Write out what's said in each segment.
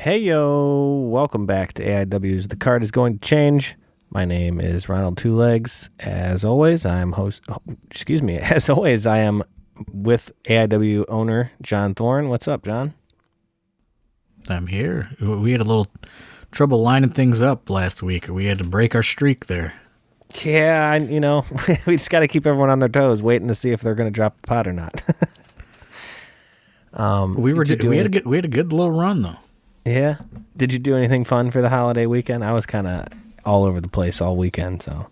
Hey yo, welcome back to AIW's The Card is Going to Change. My name is Ronald Two Legs. As always, I am with AIW owner John Thorne. What's up, John? I'm here. We had a little trouble lining things up last week. We had to break our streak there. Yeah, we just got to keep everyone on their toes, waiting to see if they're going to drop the pot or not. We had a good little run though. Yeah. Did you do anything fun for the holiday weekend? I was kind of all over the place all weekend, so.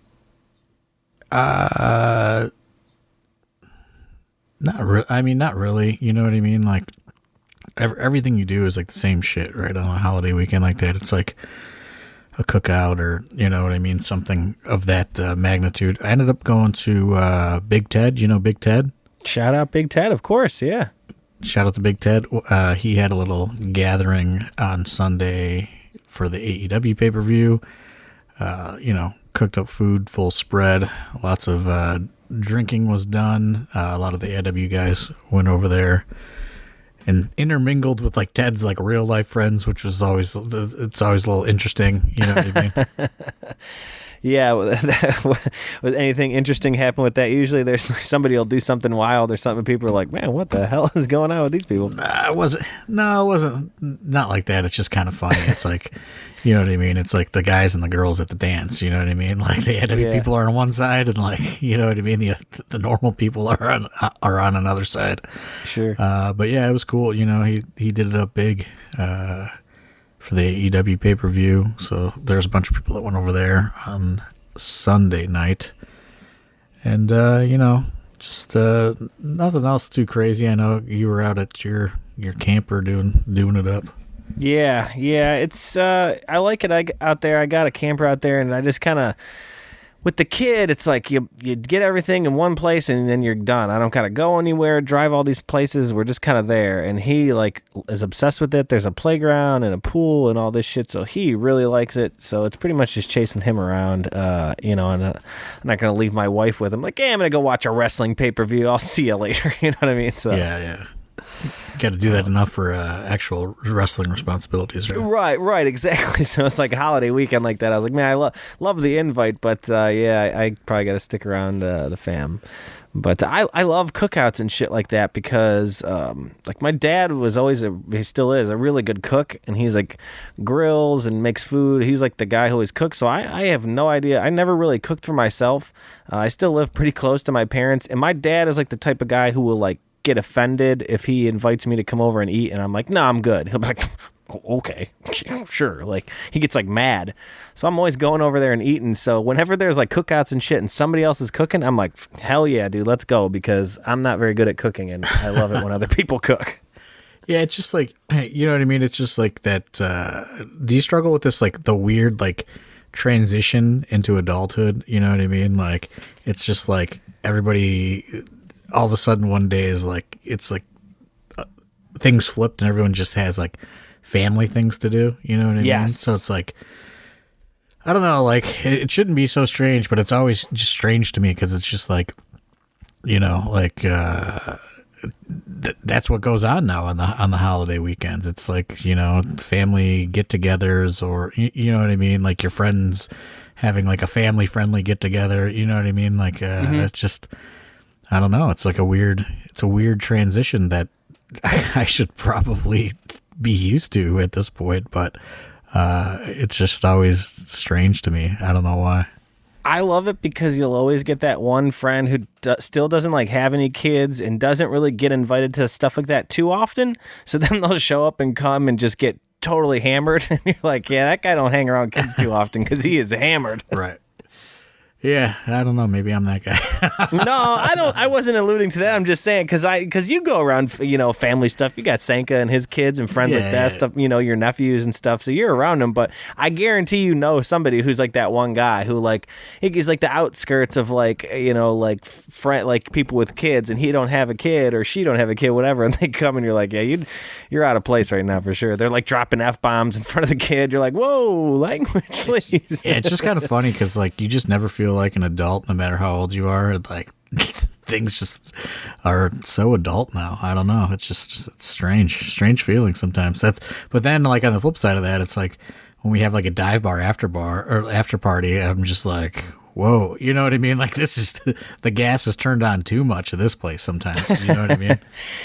Not really. You know what I mean? Like, everything you do is like the same shit, right? On a holiday weekend like that, it's like a cookout or, you know what I mean? Something of that magnitude. I ended up going to Big Ted. You know Big Ted? Shout out Big Ted, of course, yeah. Shout out to Big Ted. He had a little gathering on Sunday for the AEW pay-per-view. Cooked up food, full spread. Lots of drinking was done. A lot of the AIW guys went over there and intermingled with like Ted's like real life friends, which was always a little interesting. You know what I mean? Yeah, was anything interesting happen with that? Usually there's somebody will do something wild or something. People are like, man, what the hell is going on with these people? It wasn't not like that. It's just kind of funny. It's like, you know what I mean? It's like the guys and the girls at the dance, you know what I mean? Like the AIW people are on one side and like, you know what I mean? The normal people are on another side. Sure. But yeah, it was cool. You know, he did it up big, for the AEW pay-per-view. So there's a bunch of people that went over there on Sunday night. And, just nothing else too crazy. I know you were out at your camper doing it up. Yeah. It's, I like it out there. I got a camper out there and I just kind of, with the kid, it's like you get everything in one place and then you're done. I don't kind of go anywhere, drive all these places. We're just kind of there. And he like is obsessed with it. There's a playground and a pool and all this shit. So he really likes it. So it's pretty much just chasing him around, and I'm not going to leave my wife with him. Like, hey, I'm going to go watch a wrestling pay-per-view. I'll see you later. You know what I mean? So yeah. Got to do that enough for actual wrestling responsibilities, right? Right, exactly. So it's like a holiday weekend like that. I was like, man, I love the invite, but I probably got to stick around the fam. But I love cookouts and shit like that because, like my dad was always he still is a really good cook, and he's like grills and makes food. He's like the guy who always cooks. So I have no idea. I never really cooked for myself. I still live pretty close to my parents, and my dad is like the type of guy who will like get offended if he invites me to come over and eat, and I'm like, no, I'm good. He'll be like, okay, sure. Like he gets like mad. So I'm always going over there and eating. So whenever there's like cookouts and shit and somebody else is cooking, I'm like, hell yeah, dude, let's go, because I'm not very good at cooking and I love it when other people cook. Yeah, it's just like, you know what I mean? It's just like that. Do you struggle with this, like the weird like transition into adulthood? You know what I mean? Like it's just like everybody all of a sudden one day is like, it's like things flipped and everyone just has like family things to do. You know what I mean? So it's like, I don't know, like it shouldn't be so strange, but it's always just strange to me because it's just like, you know, like that's what goes on now on the holiday weekends. It's like, you know, family get-togethers, or you know what I mean? Like your friends having like a family friendly get together. You know what I mean? Like it's just, I don't know. It's like a weird transition that I should probably be used to at this point, but it's just always strange to me. I don't know why. I love it because you'll always get that one friend who still doesn't like have any kids and doesn't really get invited to stuff like that too often. So then they'll show up and come and just get totally hammered. And you're like, yeah, that guy don't hang around kids too often because he is hammered. Right. Yeah, I don't know. Maybe I'm that guy. No, I don't. I wasn't alluding to that. I'm just saying because you go around, you know, family stuff. You got Sanka and his kids and friends like that stuff. You know, your nephews and stuff. So you're around them. But I guarantee you know somebody who's like that one guy who like he's like the outskirts of like, you know, like like people with kids, and he don't have a kid or she don't have a kid, whatever. And they come and you're like, yeah, you're out of place right now for sure. They're like dropping F-bombs in front of the kid. You're like, whoa, language, please. Yeah, it's just kind of funny because like you just never feel like an adult no matter how old you are. Like things just are so adult now. I don't know. It's just it's strange feeling sometimes. But then like on the flip side of that, it's like when we have like a dive bar after party, I'm just like, whoa, you know what I mean? Like this is the gas is turned on too much of this place sometimes. You know what I mean?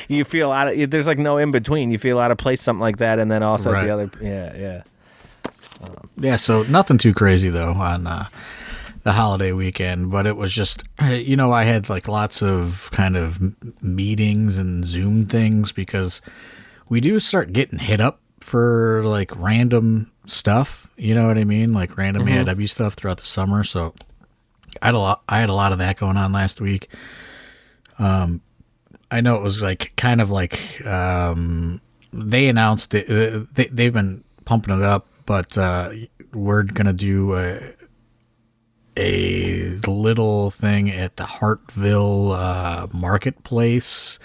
You feel there's like no in between. You feel out of place, something like that, and then also right. the other, yeah. Yeah, so nothing too crazy though on the holiday weekend, but it was just, I had like lots of kind of meetings and Zoom things because we do start getting hit up for like random stuff, you know what I mean? Like random AIW stuff throughout the summer. So I had a lot of that going on last week. I know it was like kind of like they announced it. They've been pumping it up. But we're going to do a little thing at the Hartville Marketplace.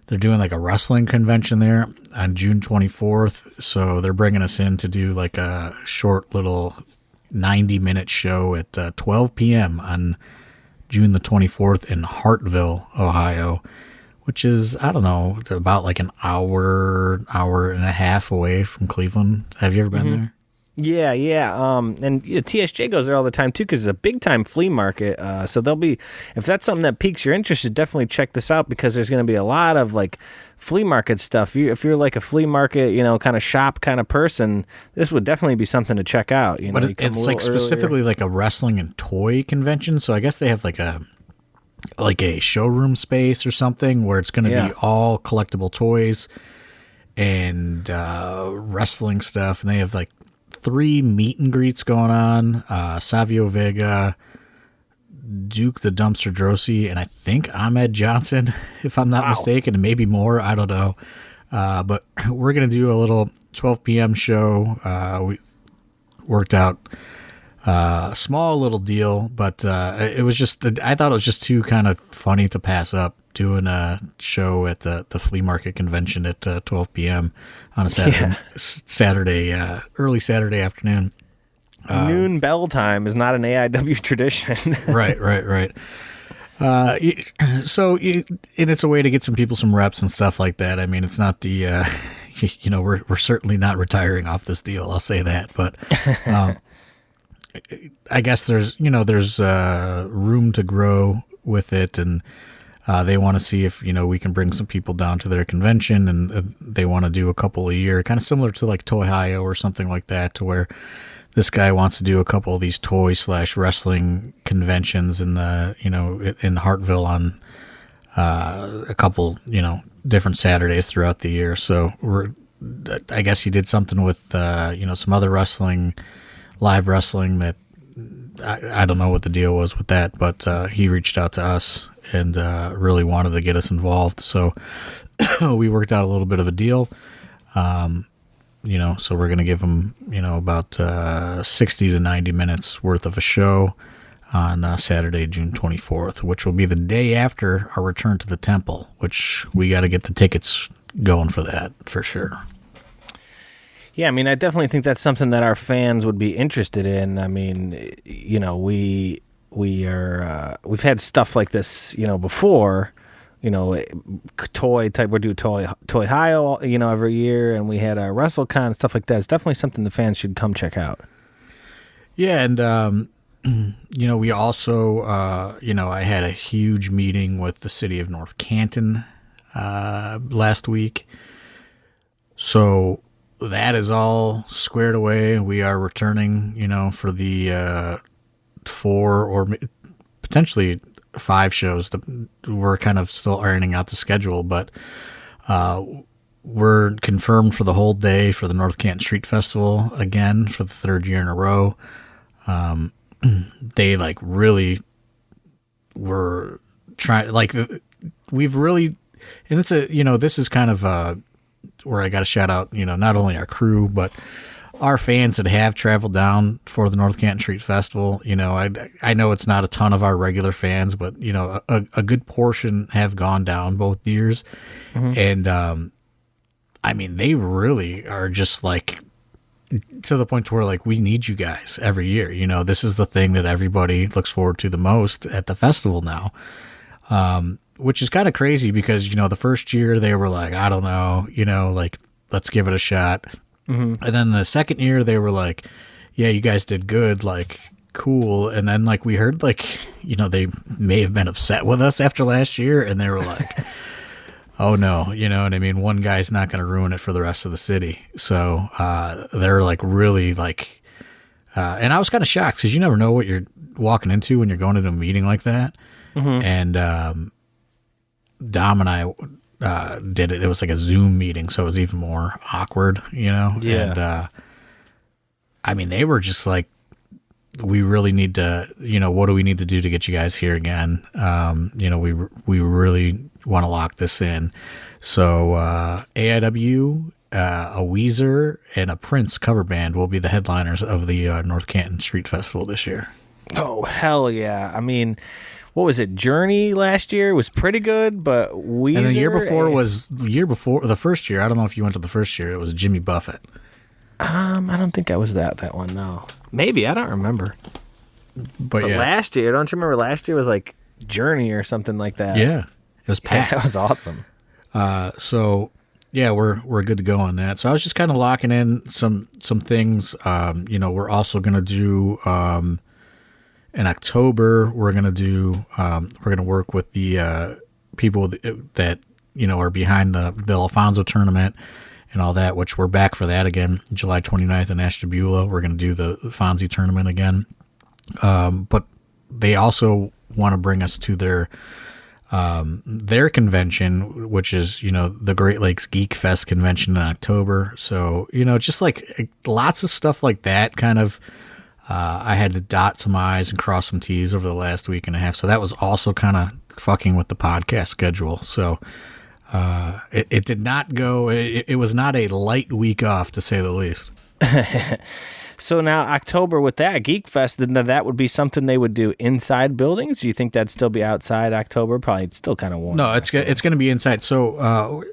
They're doing like a wrestling convention there on June 24th. So they're bringing us in to do like a short little 90-minute show at 12 p.m. on June the 24th in Hartville, Ohio, which is, I don't know, about like an hour and a half away from Cleveland. Have you ever been there? Yeah. And TSJ goes there all the time, too, because it's a big-time flea market. So they'll be, if that's something that piques your interest, definitely check this out because there's going to be a lot of, like, flea market stuff. If you're, like, a flea market, kind of shop kind of person, this would definitely be something to check out. But it's, like, specifically, like, a wrestling and toy convention, so I guess they have, like a showroom space or something where it's going to be all collectible toys and wrestling stuff. And they have like 3 meet and greets going on. Savio Vega, Duke the Dumpster Drosy, and I think Ahmed Johnson, if I'm not mistaken, and maybe more. I don't know. But we're going to do a little 12 p.m. show. We worked out a small little deal, but it was just, I thought it was just too kind of funny to pass up doing a show at the flea market convention at 12 p.m. on a Saturday, early Saturday afternoon. Noon bell time is not an AIW tradition. Right. So it's a way to get some people some reps and stuff like that. I mean, it's not the, we're certainly not retiring off this deal. I'll say that, but I guess there's room to grow with it, and they want to see if we can bring some people down to their convention, and they want to do a couple a year, kind of similar to like Toy-Hio or something like that, to where this guy wants to do a couple of these toy/wrestling conventions in in Hartville on a couple different Saturdays throughout the year. So I guess he did something with some other wrestling. Live wrestling that I don't know what the deal was with that, but he reached out to us and really wanted to get us involved. So we worked out a little bit of a deal. So we're going to give him, about 60 to 90 minutes worth of a show on Saturday, June 24th, which will be the day after our return to the temple, which we got to get the tickets going for that for sure. Yeah, I mean, I definitely think that's something that our fans would be interested in. I mean, we've had stuff like this, before, toy type. We do Toy-Hio, every year, and we had a WrestleCon, stuff like that. It's definitely something the fans should come check out. Yeah, and we also, I had a huge meeting with the city of North Canton last week, so that is all squared away. We are returning, for the 4 or potentially 5 shows. We're kind of still ironing out the schedule, but we're confirmed for the whole day for the North Canton Street Festival again for the 3rd year in a row. They really were trying, we've really, and it's this is kind of where I got to shout out, not only our crew, but our fans that have traveled down for the North Canton Street Festival. I know it's not a ton of our regular fans, but, a good portion have gone down both years. Mm-hmm. And, I mean, they really are just to the point where we need you guys every year. This is the thing that everybody looks forward to the most at the festival now. which is kind of crazy because, the first year they were like, I don't know, like, let's give it a shot. Mm-hmm. And then the second year they were like, yeah, you guys did good, like, cool. And then, like, we heard, like, they may have been upset with us after last year, and they were like, oh no, you know what I mean? One guy's not going to ruin it for the rest of the city. So they're like really like, and I was kind of shocked because you never know what you're walking into when you're going into a meeting like that. Mm-hmm. And Dom and I did it. It was like a Zoom meeting, so it was even more awkward, Yeah. And I mean, they were just like, we really need to, what do we need to do to get you guys here again? We really want to lock this in. So AIW, a Weezer, and a Prince cover band will be the headliners of the North Canton Street Festival this year. Oh, hell yeah. I mean, what was it? Journey last year was pretty good, but Weezer... And the first year, I don't know if you went to the first year, it was Jimmy Buffett. I don't think I was that one, no. Maybe, I don't remember. But yeah. Last year, don't you remember last year was like Journey or something like that? Yeah, it was packed. Yeah, that was awesome. So yeah, we're good to go on that. So I was just kind of locking in some things. We're also gonna do in October. We're gonna work with the people that are behind the Bill Alfonso tournament and all that, which we're back for that again, July 29th in Ashtabula. We're going to do the Fonzie tournament again. But they also want to bring us to their convention, which is, the Great Lakes Geek Fest convention in October. So, just like lots of stuff like that kind of, I had to dot some I's and cross some T's over the last week and a half. So that was also kind of fucking with the podcast schedule. So, it did not go. It was not a light week off, to say the least. So now October with that Geek Fest, then that would be something they would do inside buildings. Do you think that'd still be outside October? Probably still kind of warm. No, it's going to be inside. So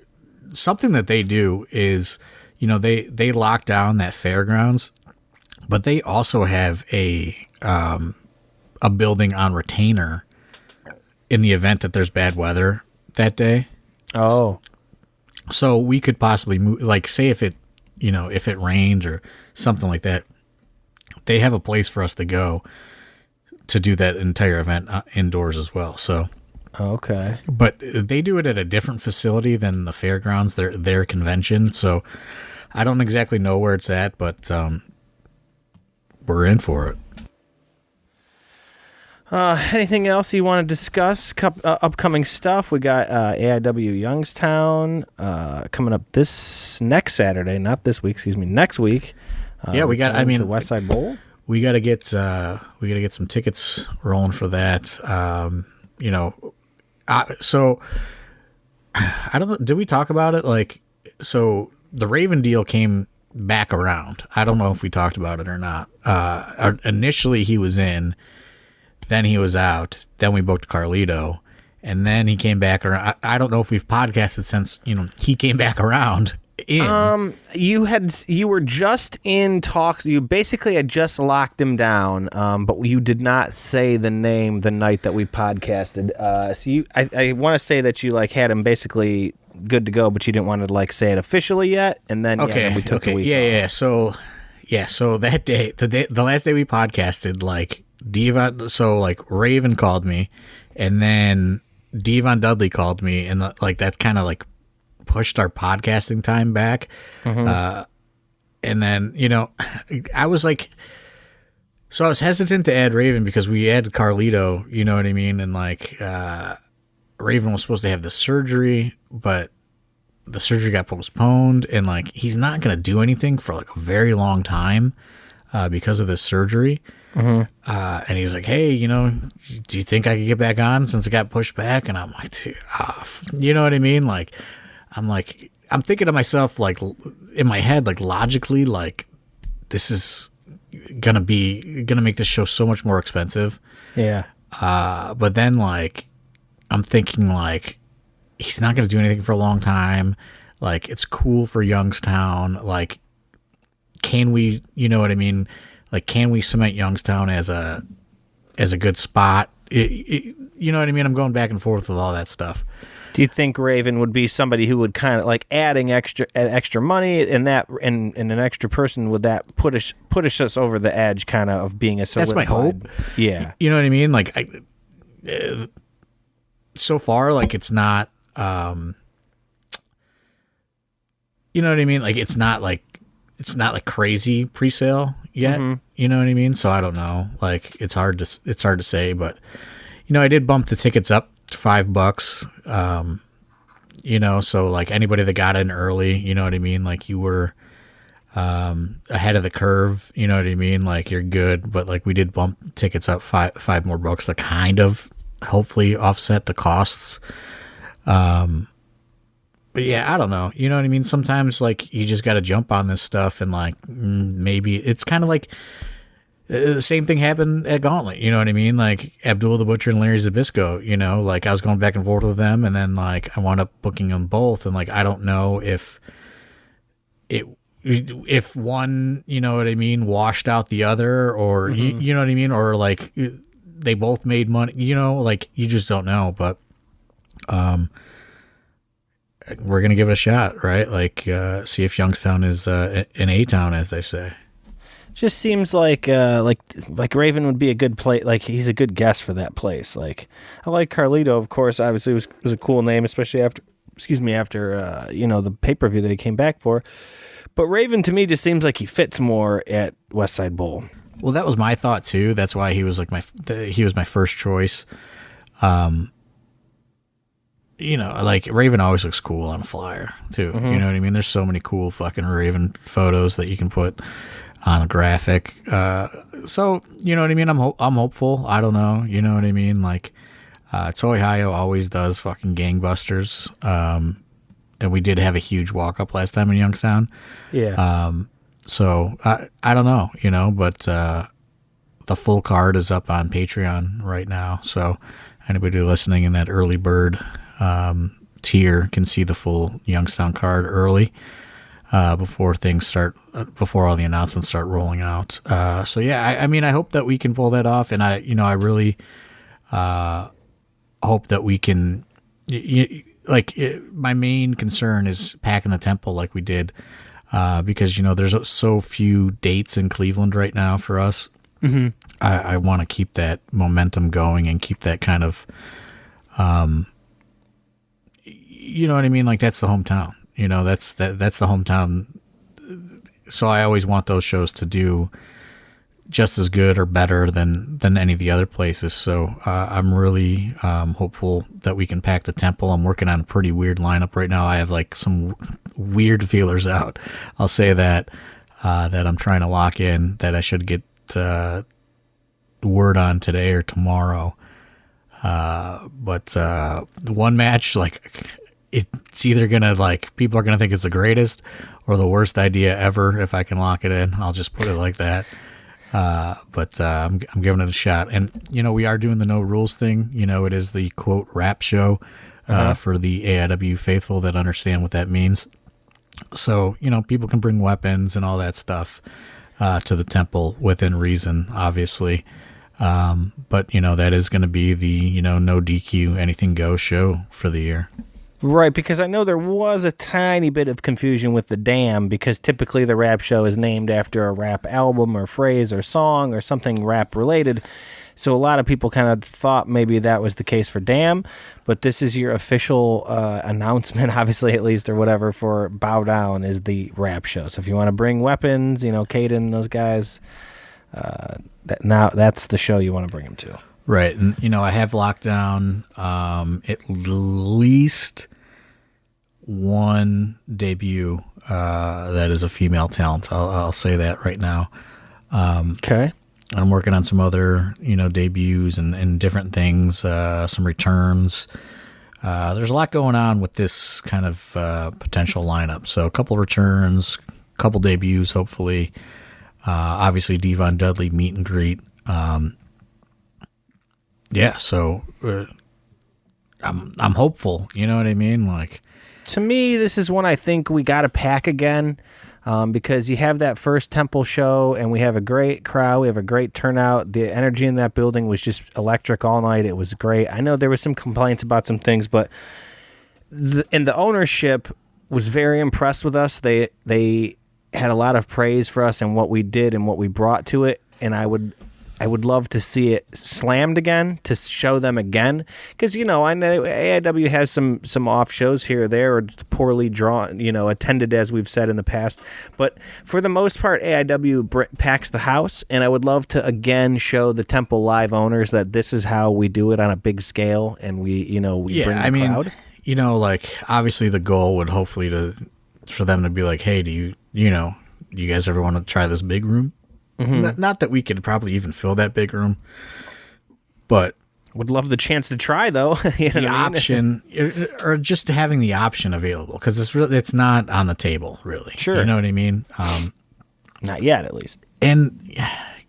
something that they do is, they lock down that fairgrounds, but they also have a building on retainer in the event that there's bad weather that day. Oh, so we could possibly move, like, say if it rained or something like that, they have a place for us to go to do that entire event indoors as well. So, okay, but they do it at a different facility than the fairgrounds, their convention. So I don't exactly know where it's at, but we're in for it. Anything else you want to discuss? Upcoming stuff. We got AIW Youngstown coming up this next Saturday, not this week. Excuse me, next week. Yeah, we got. The West Side Bowl. We got to get some tickets rolling for that. So I don't know. Did we talk about it? Like, so the Raven deal came back around. I don't know if we talked about it or not. Initially, he was in. Then he was out. Then we booked Carlito, and then he came back around. I don't know if we've podcasted since he came back around. You were just in talks. You basically had just locked him down, but you did not say the name the night that we podcasted. So I want to say that you had him basically good to go, but you didn't want to say it officially yet. And then then we took a week. off. So that day, the last day we podcasted, Devon, Raven called me, and then Devon Dudley called me, and that kind of pushed our podcasting time back. Mm-hmm. And then, I was so I was hesitant to add Raven because we added Carlito, you know what I mean? And Raven was supposed to have the surgery, but the surgery got postponed, and he's not going to do anything for a very long time because of this surgery. Mm-hmm. And he's like, hey, do you think I could get back on since it got pushed back? And I'm like, dude, you know what I mean? I'm thinking to myself, in my head, logically, this is gonna make this show so much more expensive. Yeah. But then I'm thinking he's not gonna do anything for a long time. It's cool for Youngstown. Can we, you know what I mean? Can we cement Youngstown as a good spot you know what I mean? I'm going back and forth with all that stuff. Do you think Raven would be somebody who would kind of like adding extra money and an extra person, would that push us over the edge kind of being a solidified? That's my hope. Yeah. You know what I mean? Like so far, like it's not, you know what I mean? Like it's not like crazy pre-sale yet. Mm-hmm. You know what I mean? So I don't know. Like it's hard to say, but you know, I did bump the tickets up to $5. You know, so like anybody that got in early, you know what I mean? Like you were ahead of the curve, you know what I mean? Like you're good, but like we did bump tickets up five more bucks to kind of hopefully offset the costs. But yeah, I don't know. You know what I mean? Sometimes like you just got to jump on this stuff and like maybe it's kind of like the same thing happened at Gauntlet. You know what I mean? Like Abdul the Butcher and Larry Zbyszko, you know, like I was going back and forth with them and then like I wound up booking them both. And like, I don't know if one, you know what I mean, washed out the other or, mm-hmm. you know what I mean? Or like they both made money, you know, like you just don't know, but, we're going to give it a shot, right? Like, see if Youngstown is an A-town, as they say. Just seems like Raven would be a good play. Like he's a good guest for that place. Like I like Carlito, of course. Obviously, was a cool name, especially after you know, the pay-per-view that he came back for. But Raven to me just seems like he fits more at West Side Bowl. Well, that was my thought too. That's why he was like he was my first choice. You know, like Raven always looks cool on a flyer too. Mm-hmm. You know what I mean? There's so many cool fucking Raven photos that you can put on a graphic. So you know what I mean? I'm hopeful. I don't know. You know what I mean? Like, Toy Hayo always does fucking gangbusters. And we did have a huge walk up last time in Youngstown. Yeah. So I don't know, you know, but, the full card is up on Patreon right now. So anybody listening in that early bird, tier can see the full Youngstown card early. Before all the announcements start rolling out. So yeah, I mean, I hope that we can pull that off, and I really hope that we can. My main concern is packing the temple like we did, because you know there's so few dates in Cleveland right now for us. Mm-hmm. I want to keep that momentum going and keep that kind of, you know what I mean? Like that's the hometown. You know, that's the hometown. So I always want those shows to do just as good or better than any of the other places. So I'm really hopeful that we can pack the temple. I'm working on a pretty weird lineup right now. I have like some weird feelers out. I'll say that I'm trying to lock in, that I should get word on today or tomorrow. But the one match, like, it's either gonna, like, people are gonna think it's the greatest or the worst idea ever. If I can lock it in, I'll just put it like that. But I'm giving it a shot. And you know, we are doing the no rules thing. You know, it is the quote rap show for the AIW faithful that understand what that means. So you know, people can bring weapons and all that stuff to the temple within reason, obviously. But you know, that is going to be the, you know, no DQ, anything goes show for the year. Right, because I know there was a tiny bit of confusion with the Dam, because typically the rap show is named after a rap album or phrase or song or something rap related. So a lot of people kind of thought maybe that was the case for Dam, but this is your official announcement, obviously, at least, or whatever, for Bow Down is the rap show. So if you want to bring weapons, you know, Caden, those guys, now that's the show you want to bring them to. Right, and you know, I have locked down at least one debut that is a female talent. I'll say that right now. Okay. I'm working on some other, you know, debuts and different things, some returns. There's a lot going on with this kind of potential lineup. So a couple returns, a couple debuts, hopefully. Obviously, Devon Dudley meet and greet. Yeah, so I'm hopeful. You know what I mean? Like, to me, this is one I think we got to pack again. because you have that first Temple show, and we have a great crowd. We have a great turnout. The energy in that building was just electric all night. It was great. I know there was some complaints about some things, but the ownership was very impressed with us. They had a lot of praise for us and what we did and what we brought to it, and I would love to see it slammed again, to show them again. Because, I know AIW has some off shows here or there, or poorly drawn, attended, as we've said in the past. But for the most part, AIW packs the house, and I would love to again show the Temple Live owners that this is how we do it on a big scale, and we bring the crowd. Obviously the goal would hopefully for them to be like, hey, do you guys ever want to try this big room? Mm-hmm. Not that we could probably even fill that big room, but would love the chance to try, though. The option, or just having the option available, because it's not on the table, really. Sure, you know what I mean. Not yet, at least. And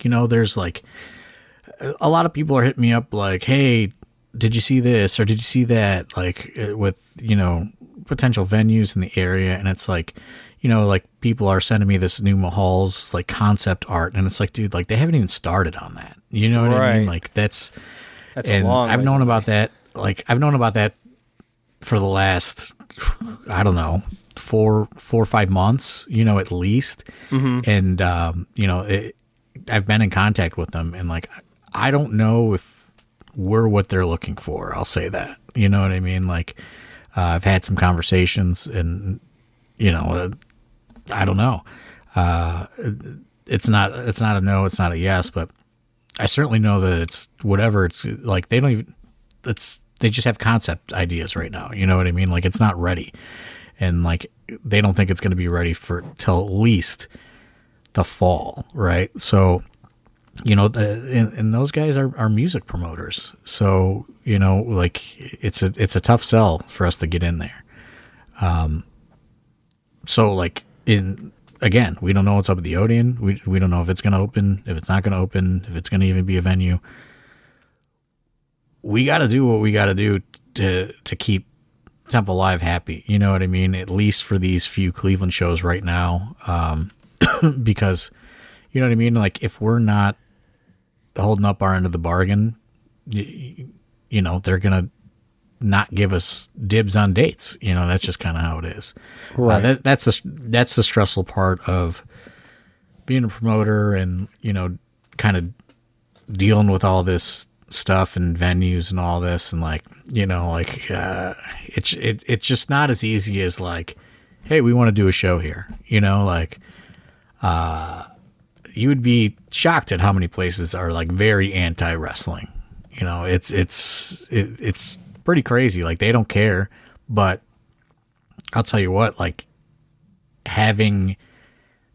there's like a lot of people are hitting me up like, "Hey, did you see this or did you see that?" Like with potential venues in the area, and it's like. People are sending me this new Mahal's like concept art, and it's like, dude, like they haven't even started on that. You know what I mean? Like that's and a long. I've known about that. Like I've known about that for the last, I don't know, 4 or 5 months. At least. Mm-hmm. And I've been in contact with them, and like I don't know if we're what they're looking for. I'll say that. You know what I mean? Like I've had some conversations, and I don't know. It's not a no. It's not a yes. But I certainly know that it's whatever. It's like they don't even. They just have concept ideas right now. You know what I mean? Like it's not ready, and like they don't think it's going to be ready till at least the fall, right? So, and those guys are music promoters. So like it's a tough sell for us to get in there. So like. Again, we don't know what's up at the Odeon. We don't know if it's going to open, if it's not going to open, if it's going to even be a venue. We got to do what we got to do to keep Temple Live happy. You know what I mean? At least for these few Cleveland shows right now, because you know what I mean. Like if we're not holding up our end of the bargain, they're gonna not give us dibs on dates. That's just kind of how it is. Right. That's the stressful part of being a promoter and, kind of dealing with all this stuff and venues and all this. And it's just not as easy as like, hey, we want to do a show here. You would be shocked at how many places are like very anti-wrestling. It's pretty crazy. Like they don't care, but I'll tell you what, like having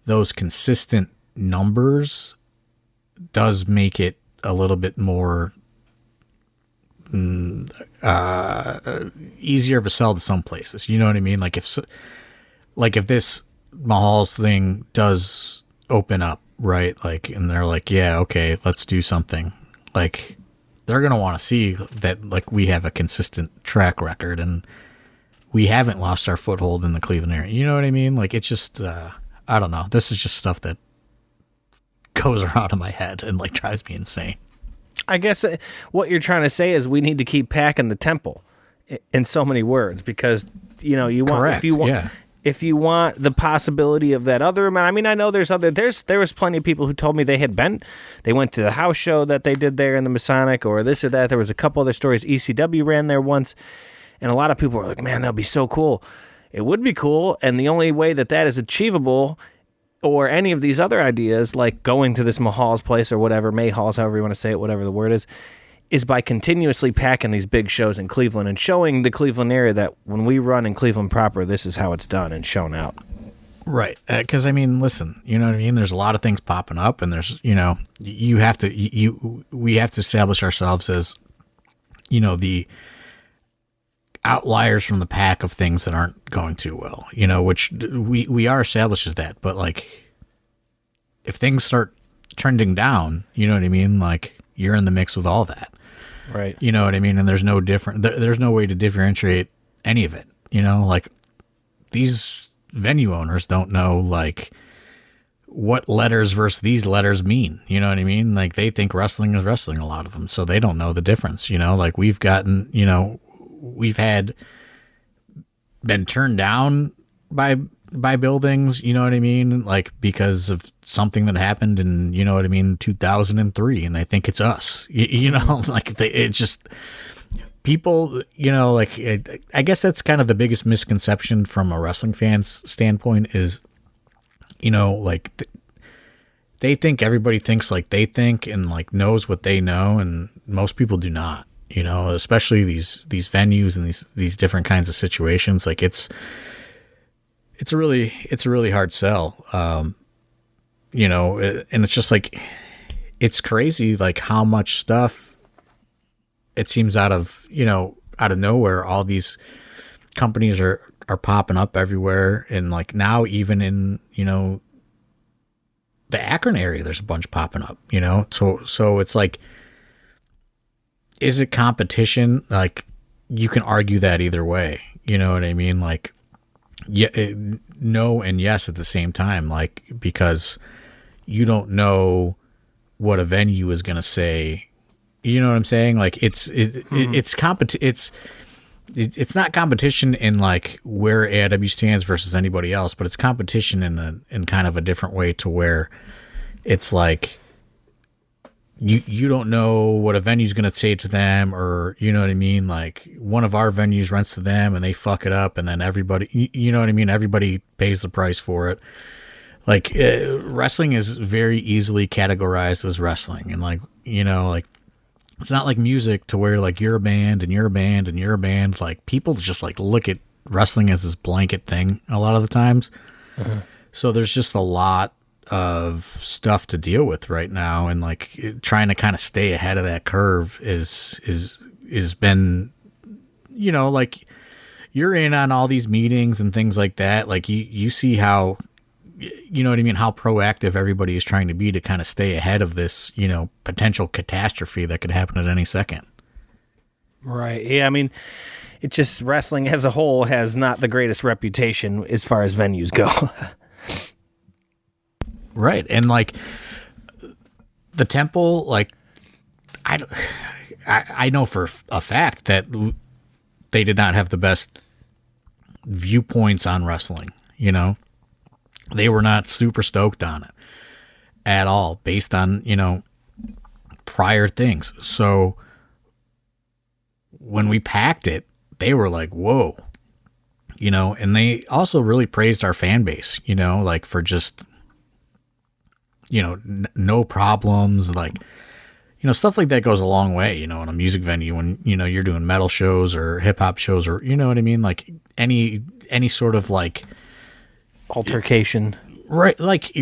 those consistent numbers does make it a little bit more easier of a sell to some places. You know what I mean? Like if this Mahal's thing does open up, right? Like, and they're like, yeah, okay, let's do something. Like, they're going to want to see that, like, we have a consistent track record and we haven't lost our foothold in the Cleveland area. You know what I mean? Like, it's just, I don't know. This is just stuff that goes around in my head and, like, drives me insane. I guess what you're trying to say is we need to keep packing the temple in so many words because, you want, correct, if you want the possibility of that other amount. I mean, I know there was plenty of people who told me they went to the house show that they did there in the Masonic or this or that. There was a couple other stories. ECW ran there once, and a lot of people were like, man, that'd be so cool. It would be cool, and the only way that is achievable, or any of these other ideas, like going to this Mahal's place or whatever, Mayhal's, however you want to say it, whatever the word is by continuously packing these big shows in Cleveland and showing the Cleveland area that when we run in Cleveland proper, this is how it's done and shown out. Right. Because, I mean, listen, you know what I mean? There's a lot of things popping up, and there's, we have to establish ourselves as, the outliers from the pack of things that aren't going too well, which we are established as that. But, like, if things start trending down, you know what I mean? Like, you're in the mix with all that. Right. You know what I mean? And there's no way to differentiate any of it. Like these venue owners don't know like what letters versus these letters mean. You know what I mean? Like they think wrestling is wrestling, a lot of them. So they don't know the difference, you know, like we've had been turned down by buildings, you know what I mean? Like because of something that happened in, you know what I mean, 2003, and they think it's us, you know, like it just, people, you know, like I guess that's kind of the biggest misconception from a wrestling fan's standpoint is, you know, like they think everybody thinks like they think and like knows what they know, and most people do not, you know, especially these venues and these different kinds of situations. Like it's a really hard sell, you know, and it's just like, it's crazy like how much stuff it seems out of nowhere. All these companies are popping up everywhere, and like now even in, you know, the Akron area there's a bunch popping up, you know, so it's like, is it competition? Like you can argue that either way, you know what I mean? Like yeah, no and yes at the same time, like because you don't know what a venue is going to say, you know what I'm saying? Like it's not competition in like where AIW stands versus anybody else, but it's competition in kind of a different way, to where it's like you don't know what a venue's going to say to them, or you know what I mean? Like one of our venues rents to them and they fuck it up, and then everybody, you know what I mean? Everybody pays the price for it. Like wrestling is very easily categorized as wrestling, and like, you know, like it's not like music to where like you're a band and you're a band and you're a band. Like people just like look at wrestling as this blanket thing a lot of the times. Uh-huh. So there's just a lot of stuff to deal with right now, and like trying to kind of stay ahead of that curve is been, you know, like you're in on all these meetings and things like that. Like you see how, you know what I mean, how proactive everybody is trying to be to kind of stay ahead of this, you know, potential catastrophe that could happen at any second. Right. Yeah. I mean, it just, wrestling as a whole has not the greatest reputation as far as venues go. Right. And like the Temple, like I know for a fact that they did not have the best viewpoints on wrestling, you know. They were not super stoked on it at all, based on, you know, prior things. So when we packed it, they were like, whoa, you know, and they also really praised our fan base, you know, like for just, you know, no problems, like, you know, stuff like that goes a long way, you know, in a music venue when, you know, you're doing metal shows or hip hop shows, or, you know what I mean? Like any sort of like altercation, right? Like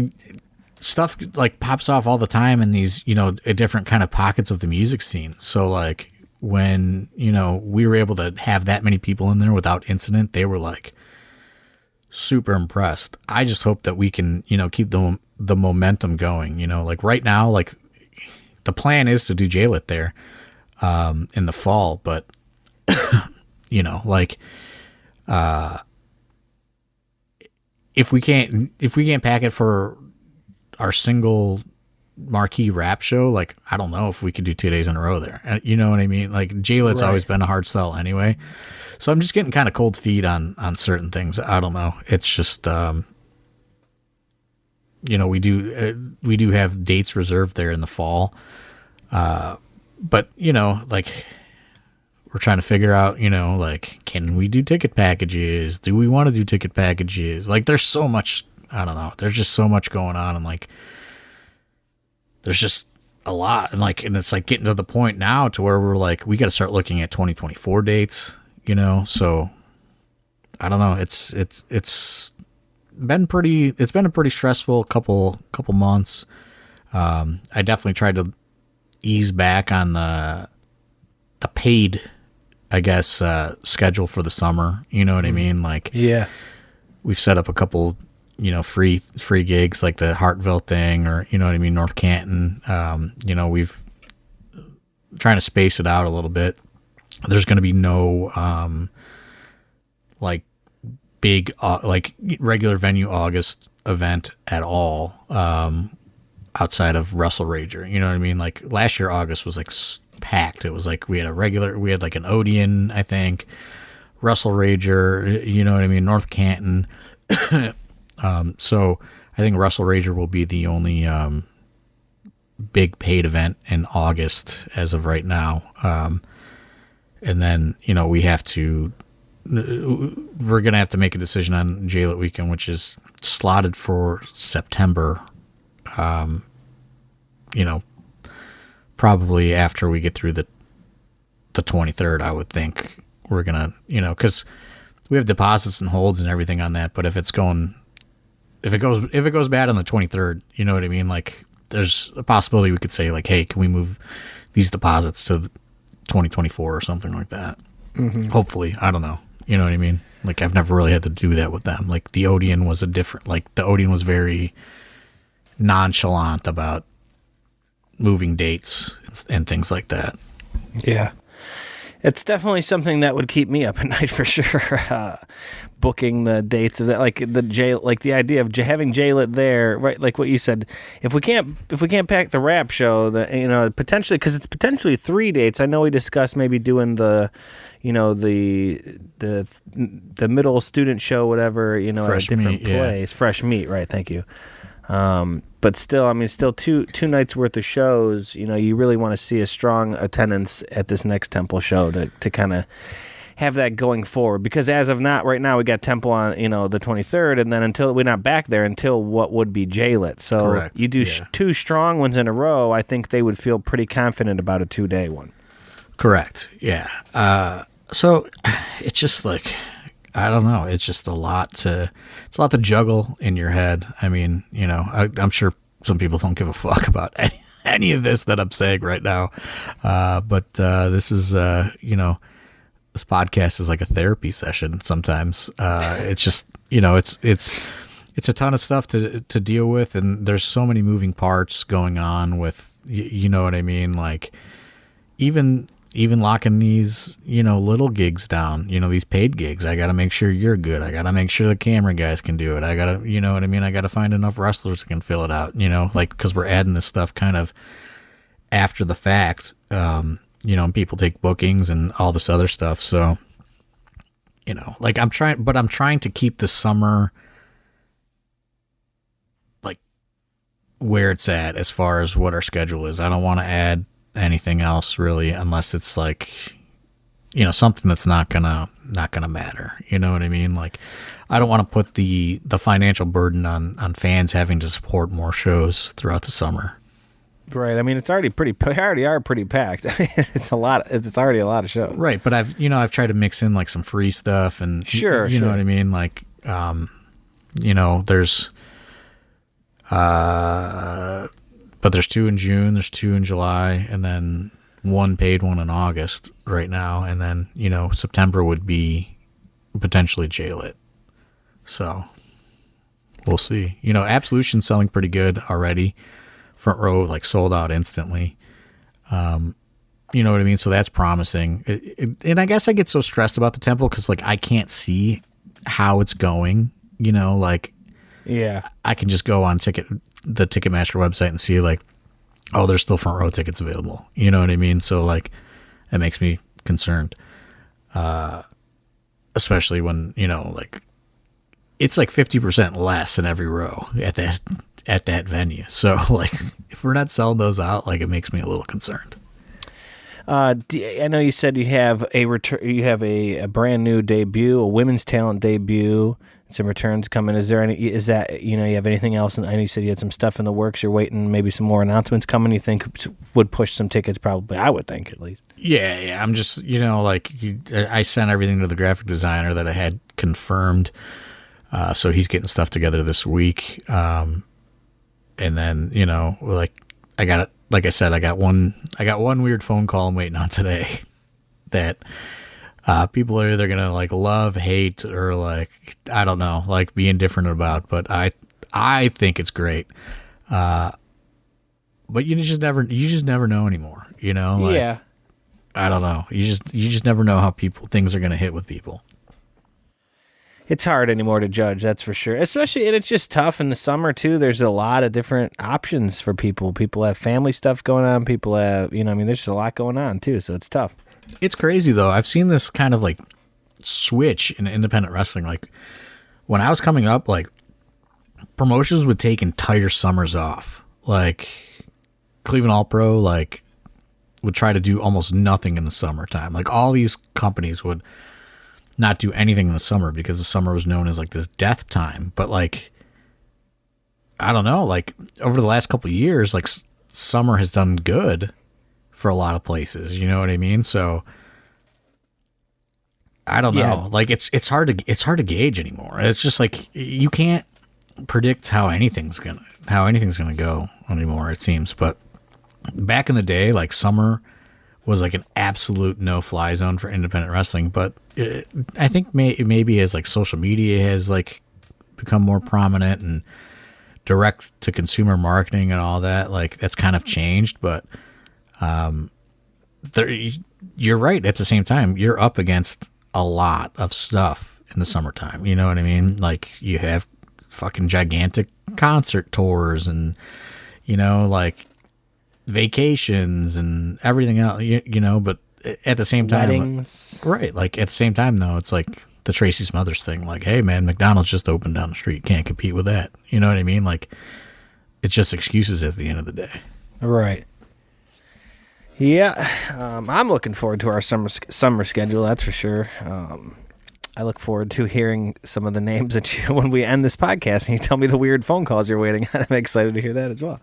stuff like pops off all the time in these, you know, different kind of pockets of the music scene. So like when, you know, we were able to have that many people in there without incident, they were like super impressed. I just hope that we can, you know, keep the momentum going, you know, like right now, like the plan is to do J-Lit there in the fall, but you know, like if we can't pack it for our single marquee rap show, like I don't know if we could do 2 days in a row there. You know what I mean? Like J-Lit's always been a hard sell anyway. So I'm just getting kind of cold feet on certain things. I don't know. It's just you know, we do have dates reserved there in the fall. But you know, like we're trying to figure out, you know, like, can we do ticket packages? Do we want to do ticket packages? Like, there's so much, I don't know. There's just so much going on. And like, there's just a lot. And like, and it's like getting to the point now to where we're like, we got to start looking at 2024 dates, you know? So I don't know. It's been a pretty stressful couple months. I definitely tried to ease back on the paid, I guess, schedule for the summer. You know what I mean? Like, yeah, we've set up a couple, you know, free gigs like the Hartville thing, or, you know what I mean, North Canton. You know, we've trying to space it out a little bit. There's going to be no, like big like regular venue August event at all, outside of Wrestle Rager. You know what I mean? Like last year August was like packed. It was like we had like an Odeon, I think, Wrestle Rager, you know what I mean, North Canton. So I think Wrestle Rager will be the only big paid event in August as of right now. And then, you know, we're going to have to make a decision on JLit weekend, which is slotted for September. You know, probably after we get through the 23rd, I would think we're going to, you know, cause we have deposits and holds and everything on that. But if it goes bad on the 23rd, you know what I mean? Like there's a possibility we could say like, hey, can we move these deposits to 2024 or something like that? Mm-hmm. Hopefully, I don't know. You know what I mean? Like I've never really had to do that with them. Like the Odeon was very nonchalant about moving dates and things like that. Yeah. It's definitely something that would keep me up at night for sure. Booking the dates of that, like the idea of having JLit there, right? Like what you said, if we can't pack the rap show, that, you know, potentially, because it's potentially 3 dates. I know we discussed maybe doing the, you know, the middle student show, whatever, you know, Fresh at a different meat, place. Yeah. Fresh meat, right? Thank you. But still, I mean, two nights worth of shows. You know, you really want to see a strong attendance at this next Temple show to kind of have that going forward. Because as of right now, we got Temple on, you know, the 23rd, and then until we're not back there until what would be JLit. So correct. You do 2 strong ones in a row. I think they would feel pretty confident about a 2-day one. Correct. Yeah. So it's just like, I don't know. It's just a lot to juggle in your head. I mean, you know, I'm sure some people don't give a fuck about any of this that I'm saying right now. But this is, you know, this podcast is like a therapy session sometimes. It's just, you know, it's a ton of stuff to deal with. And there's so many moving parts going on with, you know what I mean? Like even locking these, you know, little gigs down, you know, these paid gigs. I got to make sure you're good. I got to make sure the camera guys can do it. I got to, you know what I mean? I got to find enough wrestlers that can fill it out, you know, like, cause we're adding this stuff kind of after the fact, you know, and people take bookings and all this other stuff. So, you know, like I'm trying to keep the summer like where it's at as far as what our schedule is. I don't want to add anything else really, unless it's like, you know, something that's not gonna matter. You know what I mean? Like, I don't want to put the financial burden on fans having to support more shows throughout the summer. Right. I mean, it's already pretty packed. I mean, it's already a lot of shows. Right. But I've tried to mix in like some free stuff and sure. Know what I mean? Like, you know, there's, but there's 2 in June, there's 2 in July, and then 1 paid one in August right now. And then, you know, September would be potentially JLit. So we'll see. You know, Absolution's selling pretty good already. Front row, like, sold out instantly. You know what I mean? So that's promising. And I guess I get so stressed about the Temple because, like, I can't see how it's going, you know, like, yeah, I can just go on the Ticketmaster website and see like, oh, there's still front row tickets available. You know what I mean? So like, it makes me concerned, especially when, you know, like it's like 50% less in every row at that venue. So like, if we're not selling those out, like it makes me a little concerned. I know you said you have a brand new debut, a women's talent debut. Some returns coming. Is that, you know, you have anything else? And I know you said you had some stuff in the works. You're waiting, maybe some more announcements coming. You think would push some tickets? Probably, I would think at least. Yeah. I'm just, you know, like I sent everything to the graphic designer that I had confirmed. So he's getting stuff together this week. And then, you know, like I got it. Like I said, I got one weird phone call I'm waiting on today that. People are either gonna like love, hate, or like I don't know, like be indifferent about. But I think it's great. But you just never know anymore. You know? Like, yeah. I don't know. You just never know how things are gonna hit with people. it's hard anymore to judge, that's for sure. Especially, and it's just tough in the summer too. There's a lot of different options for people. People have family stuff going on. People have, you know, I mean, there's just a lot going on too, so it's tough. It's crazy though. I've seen this kind of like switch in independent wrestling. Like when I was coming up, like promotions would take entire summers off. Like Cleveland All Pro, like would try to do almost nothing in the summertime. Like all these companies would not do anything in the summer because the summer was known as like this death time. But like, I don't know, like over the last couple of years, like summer has done good for a lot of places. You know what I mean? So I don't know. Like it's hard to gauge anymore. It's just like you can't predict how anything's gonna go anymore, it seems. But back in the day, like summer was like an absolute no-fly zone for independent wrestling. But I think maybe as like social media has like become more prominent and direct to consumer marketing and all that, like that's kind of changed. But you're right. At the same time, you're up against a lot of stuff in the summertime. You know what I mean? Like you have fucking gigantic concert tours and, you know, like vacations and everything else, you know, but at the same time, weddings. Right. Like at the same time though, it's like the Tracy Smothers thing. Like, hey man, McDonald's just opened down the street. Can't compete with that. You know what I mean? Like it's just excuses at the end of the day. Right. Yeah. I'm looking forward to our summer schedule. That's for sure. I look forward to hearing some of the names that you, when we end this podcast and you tell me the weird phone calls you're waiting on. I'm excited to hear that as well.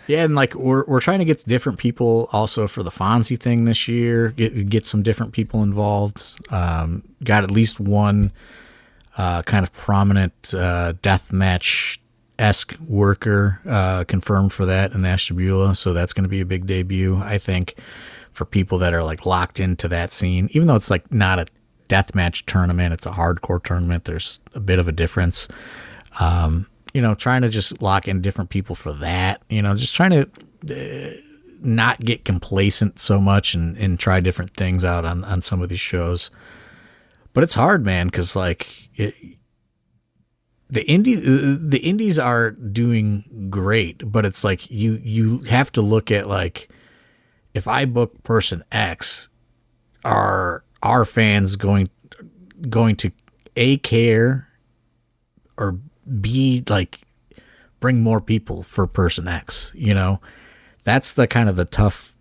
Yeah, and like we're trying to get different people also for the Fonzie thing this year. Get some different people involved. Got at least one kind of prominent death match-esque worker confirmed for that in Ashtabula. So that's going to be a big debut, I think, for people that are like locked into that scene. Even though it's like not a deathmatch tournament, it's a hardcore tournament. There's a bit of a difference. You know, trying to just lock in different people for that, you know, just trying to not get complacent so much and try different things out on some of these shows. But it's hard, man, because like the indies are doing great, but it's like you have to look at like, if I book person X, are our fans going to A, care, or B, like bring more people for person X? You know, that's the kind of the tough,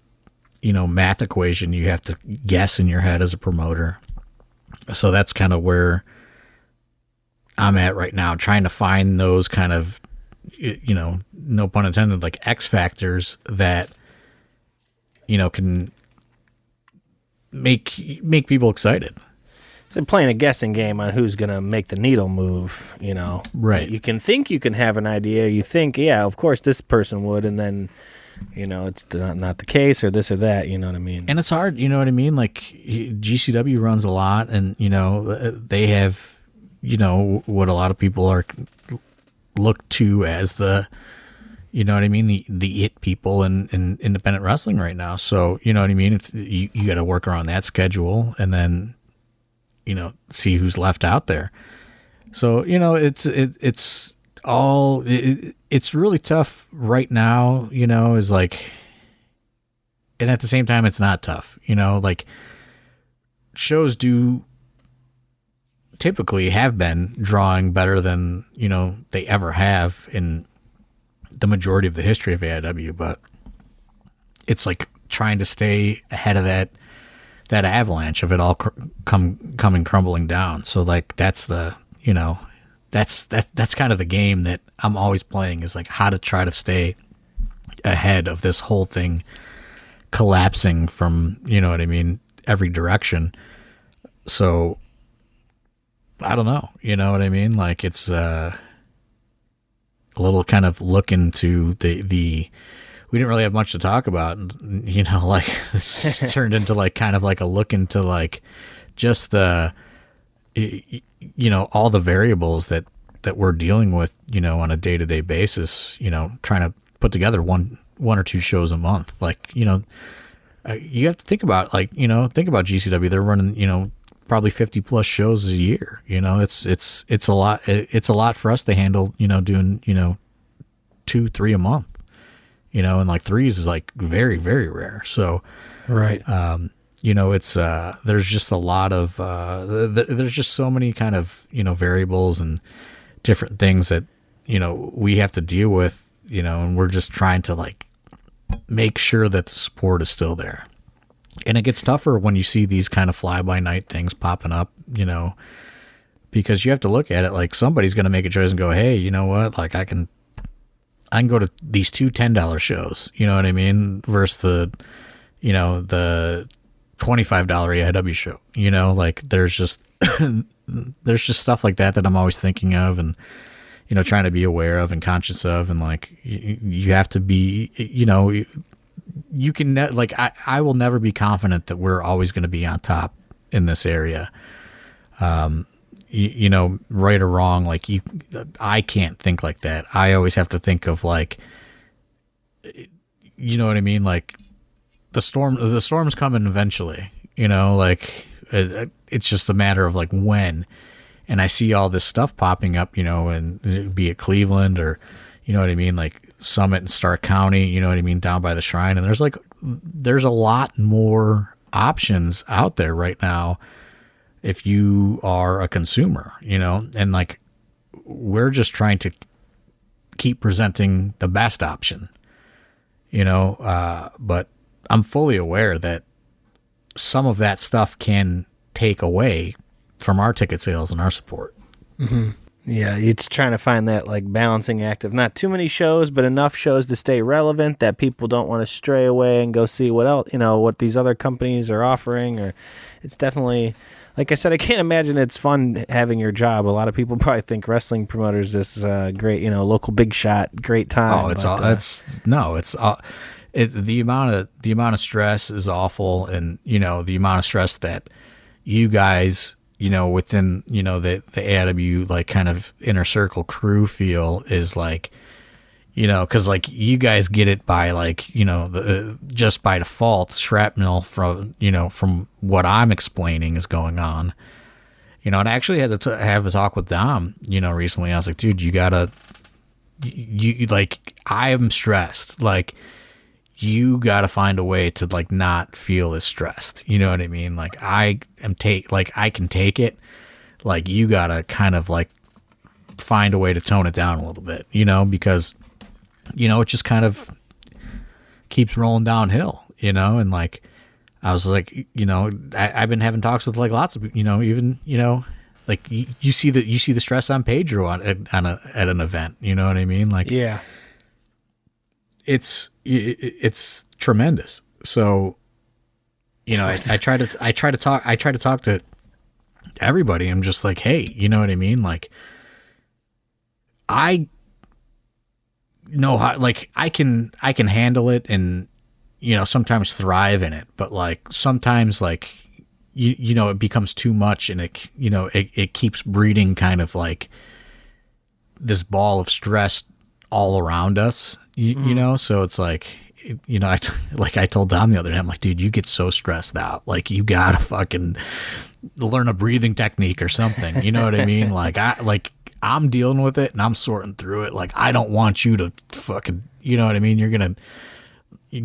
you know, math equation you have to guess in your head as a promoter. So that's kind of where I'm at right now, trying to find those kind of, you know, no pun intended, like X factors that, you know, can make people excited. It's like playing a guessing game on who's going to make the needle move, you know. Right. You can think you can have an idea. You think, yeah, of course this person would, and then, you know, it's not the case, or this or that, you know what I mean? And it's hard, you know what I mean? Like GCW runs a lot, and, you know, they have, you know, what a lot of people are look to as the, you know what I mean, the it people in independent wrestling right now. So, you know what I mean? It's you got to work around that schedule and then, you know, see who's left out there. So, you know, it's really tough right now, you know, is like, and at the same time, it's not tough, you know, like shows do typically have been drawing better than, you know, they ever have in the majority of the history of AIW, but it's like trying to stay ahead of that avalanche of it all coming crumbling down. So like that's the, you know, that's kind of the game that I'm always playing, is like how to try to stay ahead of this whole thing collapsing from, you know what I mean, every direction. So I don't know, you know what I mean? Like it's a little kind of look into the we didn't really have much to talk about, and you know, like it's turned into like kind of like a look into like just the, you know, all the variables that we're dealing with, you know, on a day-to-day basis, you know, trying to put together one or two shows a month. Like, you know, you have to think about, like, you know, think about GCW. They're running, you know, probably 50 plus shows a year. You know, it's a lot. It's a lot for us to handle, you know, doing, you know, 2-3 a month, you know, and like threes is like very, very rare. So, right. You know, it's, there's just a lot of, there's just so many kind of, you know, variables and different things that, you know, we have to deal with, you know, and we're just trying to like make sure that the support is still there. And it gets tougher when you see these kind of fly by night things popping up, you know, because you have to look at it like somebody's going to make a choice and go, hey, you know what? Like I can go to these two $10 shows, you know what I mean? Versus the, you know, the $25 AIW show, you know, like there's just stuff like that I'm always thinking of and, you know, trying to be aware of and conscious of. And like, you have to be, you know, you can I will never be confident that we're always going to be on top in this area. You know, right or wrong, like I can't think like that. I always have to think of like, you know what I mean? Like the storm's coming eventually, you know, like it's just a matter of like when. And I see all this stuff popping up, you know, and be it Cleveland or, you know what I mean? Like Summit and Stark County, you know what I mean? Down by the Shrine. And there's a lot more options out there right now if you are a consumer, you know, and like we're just trying to keep presenting the best option, you know, but I'm fully aware that some of that stuff can take away from our ticket sales and our support. Mm-hmm. Yeah, it's trying to find that like balancing act of not too many shows, but enough shows to stay relevant that people don't want to stray away and go see what else, you know, what these other companies are offering. Or it's definitely, like I said, I can't imagine it's fun having your job. A lot of people probably think wrestling promoters is great, you know, local big shot, great time. Oh, the amount of stress is awful, and you know the amount of stress that you guys, you know, within, you know, the AIW like kind of inner circle crew feel is like, you know, because like you guys get it by like, you know, just by default shrapnel from, you know, from what I'm explaining is going on, you know. And I actually had to have a talk with Dom, you know, recently. I was like, dude, you like, I am stressed, like you got to find a way to like not feel as stressed. You know what I mean? Like I can take it. Like you got to kind of like find a way to tone it down a little bit, you know, because, you know, it just kind of keeps rolling downhill, you know? And like, I was like, you know, I've been having talks with like lots of, you know, even, you know, like you see the stress on Pedro at an event, you know what I mean? Like, yeah, it's tremendous. So, you know, I try to talk to everybody. I'm just like, hey, you know what I mean? Like, I know how, like, I can handle it and, you know, sometimes thrive in it, but like sometimes like, you know, it becomes too much and it, you know, it keeps breeding kind of like this ball of stress all around us. You know, so it's like, you know, I told Dom the other day, I'm like, dude, you get so stressed out. Like, you gotta fucking learn a breathing technique or something. You know what I mean? Like, I'm dealing with it and I'm sorting through it. Like, I don't want you to fucking, you know what I mean? You're gonna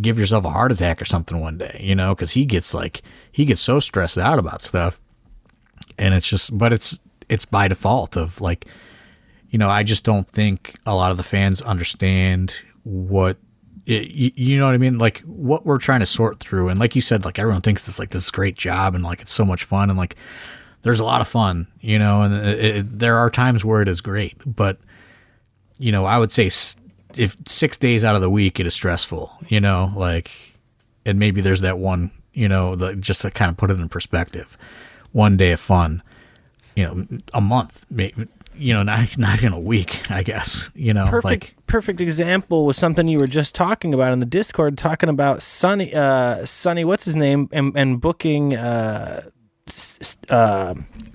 give yourself a heart attack or something one day, you know, because he gets so stressed out about stuff, and it's just, but it's by default of like, you know, I just don't think a lot of the fans understand what you know what I mean, like what we're trying to sort through. And like you said, like everyone thinks it's like this great job and like it's so much fun, and like there's a lot of fun, you know, and there are times where it is great, but you know, I would say if 6 days out of the week it is stressful, you know, like, and maybe there's that one, you know, just to kind of put it in perspective, 1 day of fun, you know, a month, maybe, you know, not even a week, I guess, you know. Perfect example was something you were just talking about in the Discord, talking about Sonny, what's his name, and booking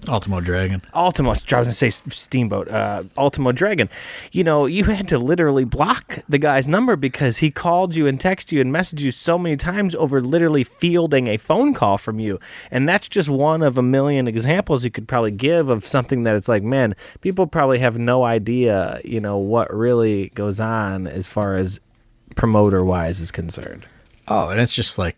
Ultimo Dragon. Ultimo, I was going to say Steamboat, Ultimo Dragon. You had to literally block the guy's number because he called you and texted you and messaged you so many times over literally fielding a phone call from you. And that's just one of a million examples you could probably give of something that it's like, man, people probably have no idea, what really goes on as far as promoter-wise is concerned. Oh, and it's just like,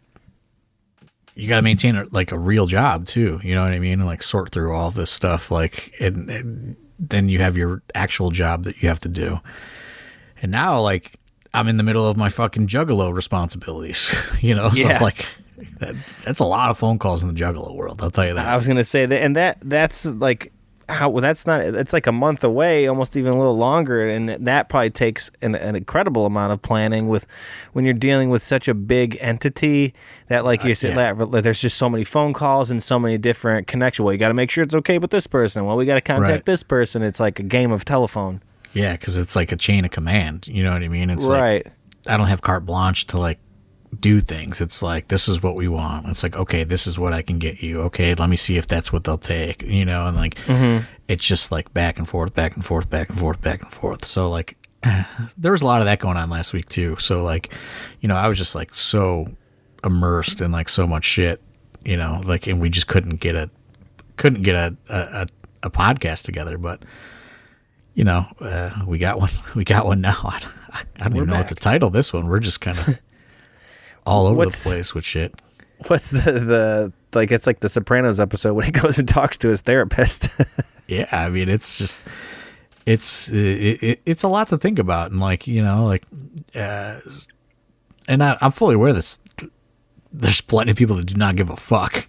you got to maintain a real job too. You know what I mean? And sort through all this stuff. And then you have your actual job that you have to do. And now I'm in the middle of my fucking Juggalo responsibilities, So that's a lot of phone calls in the Juggalo world. I'll tell you that. I was going to say that. And that's that's not, it's like a month away, almost even a little longer, and that probably takes an incredible amount of planning when you're dealing with such a big entity that, like you said, there's just so many phone calls and so many different connections. Well, you got to make sure it's okay with this person. Well, we got to contact this person. It's like a game of telephone. Yeah, because it's like a chain of command. You know what I mean? It's right. I don't have carte blanche to do things. It's like, this is what we want. It's like, okay, this is what I can get you. Okay, let me see if that's what they'll take, and it's just back and forth, back and forth, back and forth, back and forth. So there was a lot of that going on last week too. So I was just so immersed in so much shit, and we just couldn't get a podcast together, but we got one now. I don't even know what to title this one. We're just kind of all over the place with shit. What's the it's like the Sopranos episode when he goes and talks to his therapist. Yeah, I mean, it's just it's a lot to think about, and and I'm fully aware this. There's plenty of people that do not give a fuck.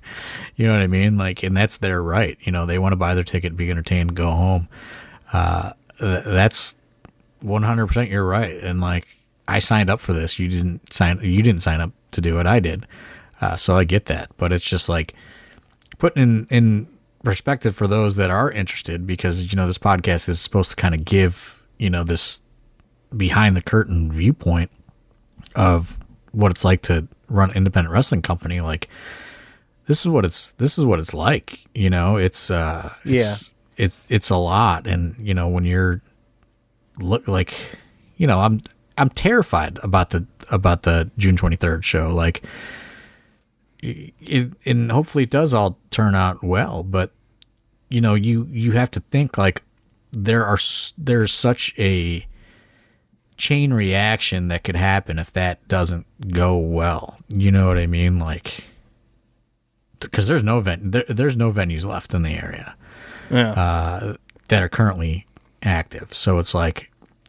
You know what I mean? And that's their right. They want to buy their ticket, be entertained, go home. That's 100% you're right. And I signed up for this. You didn't sign up to do it. I did. So I get that. But it's just putting in perspective for those that are interested, because, this podcast is supposed to kind of give, this behind the curtain viewpoint of what it's like to run an independent wrestling company. This is what it's like, it's a lot. And, when you're I'm terrified about the June 23rd show. And hopefully it does all turn out well, but you have to think there's such a chain reaction that could happen if that doesn't go well. You know what I mean? Because there's no venues left in the area that are currently active. So it's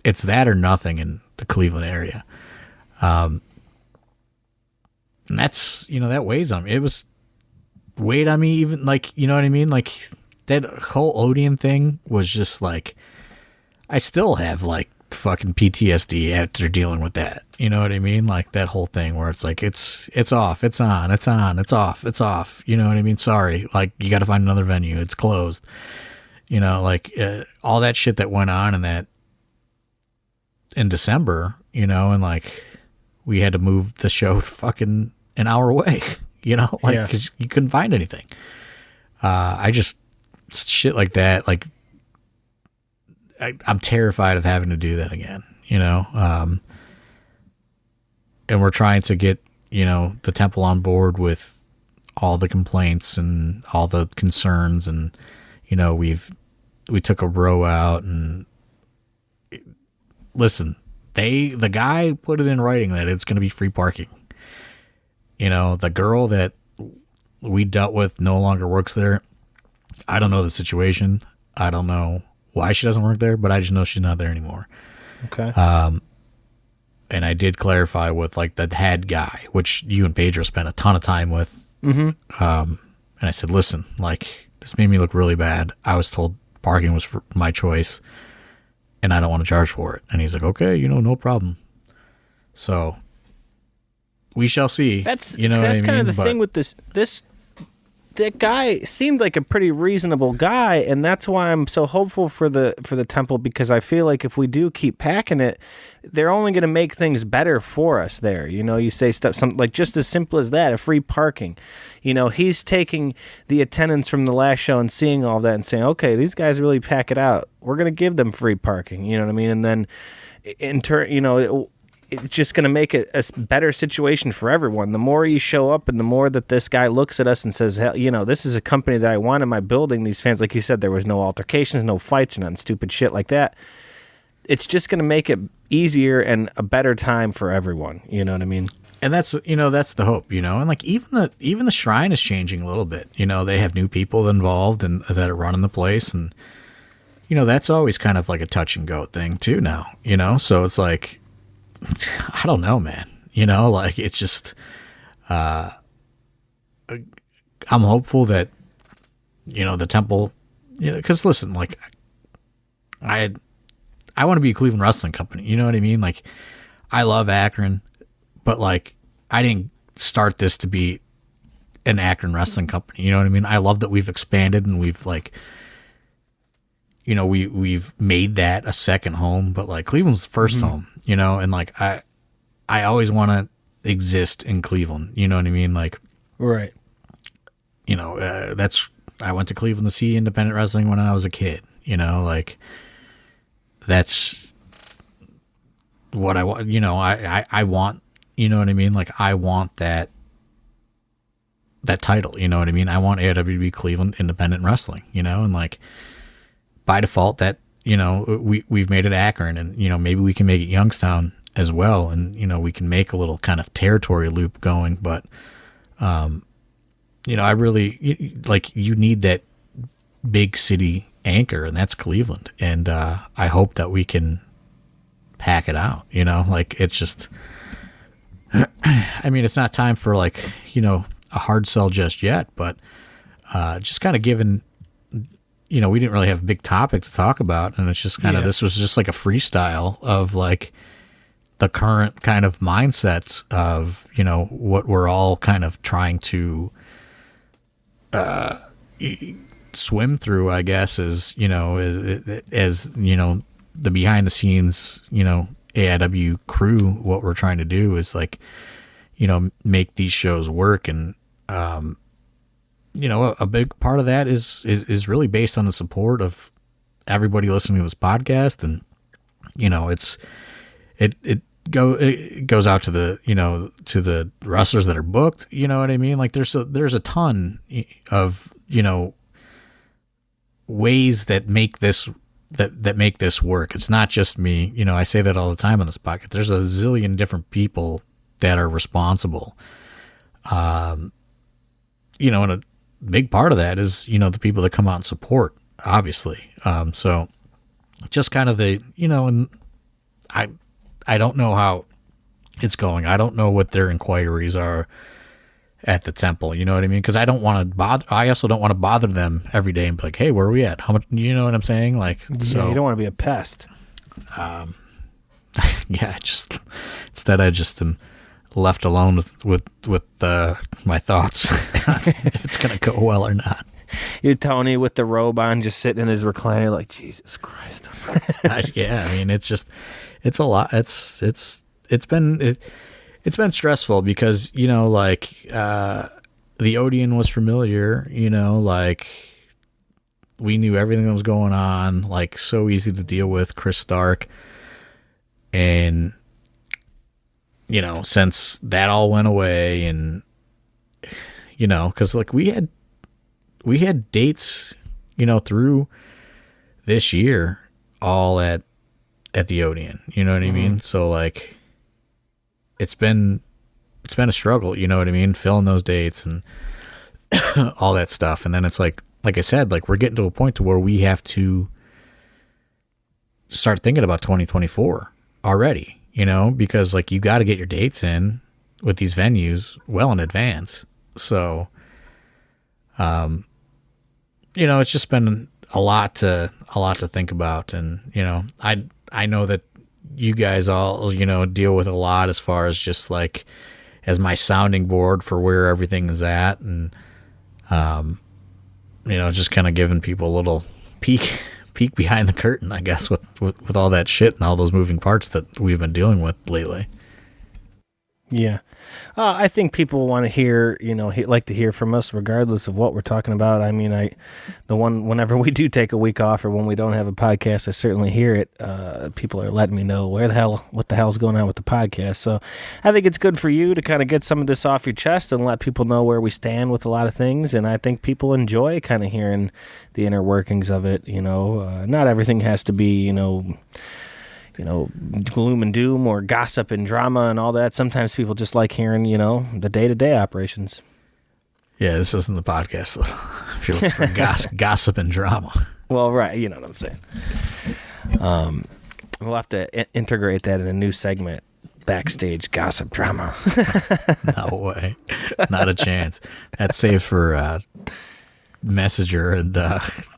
it's that or nothing in the Cleveland area. And that's, that weighs on me. It was weighed on me even you know what I mean? That whole Odeon thing was just I still have fucking PTSD after dealing with that. You know what I mean? That whole thing where it's it's off, it's on, it's on, it's off, it's off. You know what I mean? Sorry. You got to find another venue. It's closed. All that shit that went on in December, and we had to move the show fucking an hour away, because you couldn't find anything. I just, shit like that, I'm terrified of having to do that again, and we're trying to get, the temple on board with all the complaints and all the concerns, and, we took a row out, and listen, the guy put it in writing that it's going to be free parking. The girl that we dealt with no longer works there. I don't know the situation. I don't know why she doesn't work there, but I just know she's not there anymore. Okay. And I did clarify with the head guy, which you and Pedro spent a ton of time with. Mm-hmm. And I said, listen, this made me look really bad. I was told parking was for my choice, and I don't want to charge for it. And he's like, okay, no problem. So we shall see. That's what I mean? Kind of the thing with this that guy seemed like a pretty reasonable guy, and that's why I'm so hopeful for the temple, because I feel like if we do keep packing it, they're only going to make things better for us there. You know, you say stuff something like just as simple as that, a free parking. You know, he's taking the attendance from the last show and seeing all that and saying, okay, these guys really pack it out. We're going to give them free parking. You know what I mean? And then in turn, you know, it's just going to make it a better situation for everyone. The more you show up and the more that this guy looks at us and says, hell, you know, this is a company that I want in my building. These fans, like you said, there was no altercations, no fights, none stupid shit like that. It's just going to make it easier and a better time for everyone. You know what I mean? And that's, you know, that's the hope, you know, and like even the shrine is changing a little bit. You know, they have new people involved and that are running the place, and you know, that's always kind of like a touch and go thing too now, you know? So it's like, I don't know, man, you know, like it's just, I'm hopeful that, you know, the temple, you know, cause listen, like I want to be a Cleveland wrestling company. You know what I mean? Like I love Akron, but like I didn't start this to be an Akron wrestling company. You know what I mean? I love that we've expanded and we've like, you know, we've made that a second home, but like Cleveland's the first home, you know, and like I always want to exist in Cleveland. You know what I mean? Like, right. You know, I went to Cleveland to see independent wrestling when I was a kid, you know, like that's what I want, you know, I want, you know what I mean? Like I want that title, you know what I mean? I want AIW to be Cleveland Independent Wrestling, you know, and like by default that, you know, we've made it Akron, and, you know, maybe we can make it Youngstown as well. And, you know, we can make a little kind of territory loop going, but, you know, I really like, you need that big city anchor, and that's Cleveland. And, I hope that we can pack it out, you know, like it's just, I mean, it's not time for like, you know, a hard sell just yet, but, just kind of given, you know, we didn't really have a big topic to talk about, and it's just kind of, this was just like a freestyle of like the current kind of mindsets of, you know, what we're all kind of trying to swim through, I guess, is, you know, as you know, the behind the scenes, you know, AIW crew, what we're trying to do is like, you know, make these shows work. And, you know, a big part of that is really based on the support of everybody listening to this podcast. And, you know, it goes out to the, you know, to the wrestlers that are booked, you know what I mean? Like there's a ton of, you know, ways that make this, that make this work. It's not just me, you know, I say that all the time on this podcast. There's a zillion different people that are responsible. You know, and a big part of that is, you know, the people that come out and support, obviously. So just kind of the, you know, and I don't know how it's going. I don't know what their inquiries are at the temple. You know what I mean? Because I don't want to bother. I also don't want to bother them every day and be like, "Hey, where are we at? How much?" You know what I'm saying? Like, yeah, so you don't want to be a pest. Yeah, just instead I just am left alone with my thoughts if it's gonna go well or not. You're Tony with the robe on, just sitting in his recliner, like Jesus Christ. Yeah, I mean, it's a lot. It's been stressful because, you know, like the Odeon was familiar, you know, like we knew everything that was going on, like so easy to deal with, Chris Stark. And, you know, since that all went away, and, you know, because like we had dates, you know, through this year all at the Odeon, you know what I mean? So like it's been a struggle, you know what I mean? Filling those dates and all that stuff. And then it's like I said, like we're getting to a point to where we have to start thinking about 2024 already, you know, because like you got to get your dates in with these venues well in advance. So, you know, it's just been a lot to think about. And, you know, I know that you guys all, you know, deal with a lot as far as just like as my sounding board for where everything is at. And, Just kind of giving people a little peek behind the curtain, I guess, with all that shit and all those moving parts that we've been dealing with lately. Yeah. I think people want to hear, like to hear from us regardless of what we're talking about. I mean, whenever we do take a week off or when we don't have a podcast, I certainly hear it. People are letting me know what the hell's going on with the podcast. So I think it's good for you to kind of get some of this off your chest and let people know where we stand with a lot of things. And I think people enjoy kind of hearing the inner workings of it. Not everything has to be, gloom and doom or gossip and drama and all that. Sometimes people just like hearing, the day-to-day operations. Yeah, this isn't the podcast, though. If you're looking for gossip and drama. Well, right, you know what I'm saying. We'll have to integrate that in a new segment, backstage gossip drama. No way. Not a chance. That's saved for Messenger and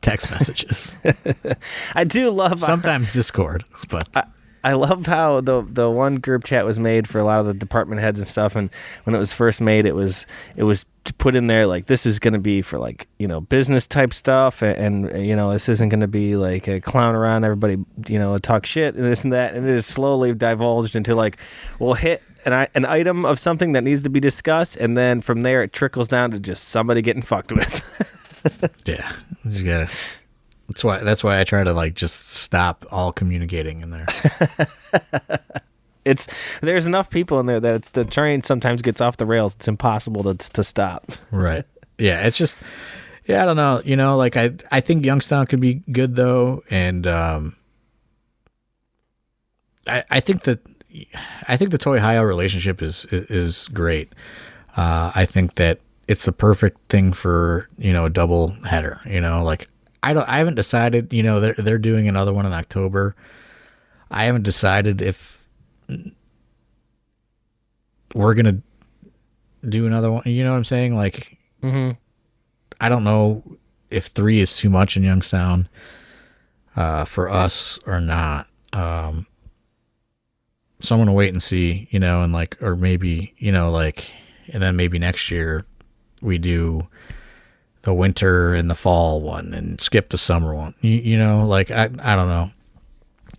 text messages. I do love sometimes Discord, but I love how the one group chat was made for a lot of the department heads and stuff. And when it was first made, it was put in there like, this is going to be for like, business type stuff. And this isn't going to be like a clown around everybody, talk shit and this and that. And it is slowly divulged into like, we'll hit an item of something that needs to be discussed. And then from there, it trickles down to just somebody getting fucked with. Yeah. You gotta, that's why I try to like just stop all communicating in there. There's enough people in there that the train sometimes gets off the rails. It's impossible to stop. Right. Yeah. It's just, I don't know. Like I think Youngstown could be good though. And, I think the Toy-Hio relationship is great. I think that it's the perfect thing for, a double header, like I haven't decided, they're doing another one in October. I haven't decided if we're going to do another one. You know what I'm saying? Like, I don't know if 3 is too much in Youngstown, for us or not. So I'm going to wait and see, and like, or maybe, and then maybe next year we do the winter and the fall one and skip the summer one. Like I don't know.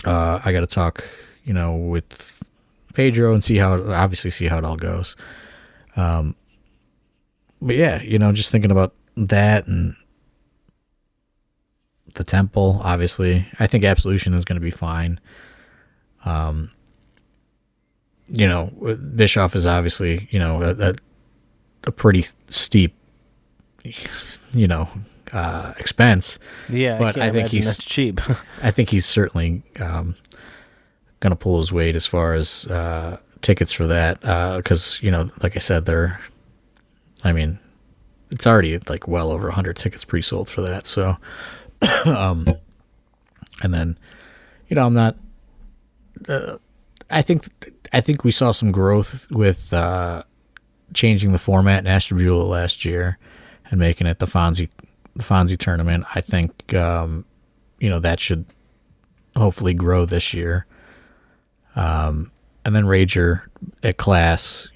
I got to talk, with Pedro and see how it all goes. But yeah, just thinking about that and the temple, obviously, I think Absolution is going to be fine. Bischoff is obviously, a pretty steep, expense. Yeah, but I think he's that's cheap. I think he's certainly going to pull his weight as far as tickets for that, because like I said, it's already like well over 100 tickets pre-sold for that. So, and then I'm not. I think we saw some growth with changing the format in Ashtabula last year and making it the Fonzie tournament. I think that should hopefully grow this year. And then Rager at Class,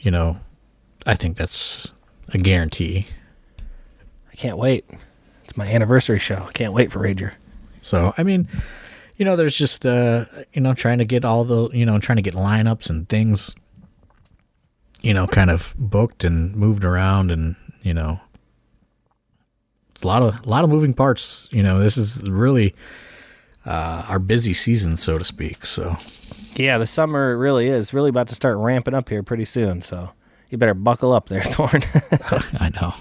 I think that's a guarantee. I can't wait. It's my anniversary show. I can't wait for Rager. So there's just trying to get all the trying to get lineups and things kind of booked and moved around, and it's a lot of moving parts. This is really our busy season, so to speak. So yeah, the summer really is really about to start ramping up here pretty soon, so you better buckle up there, Thorne. I know.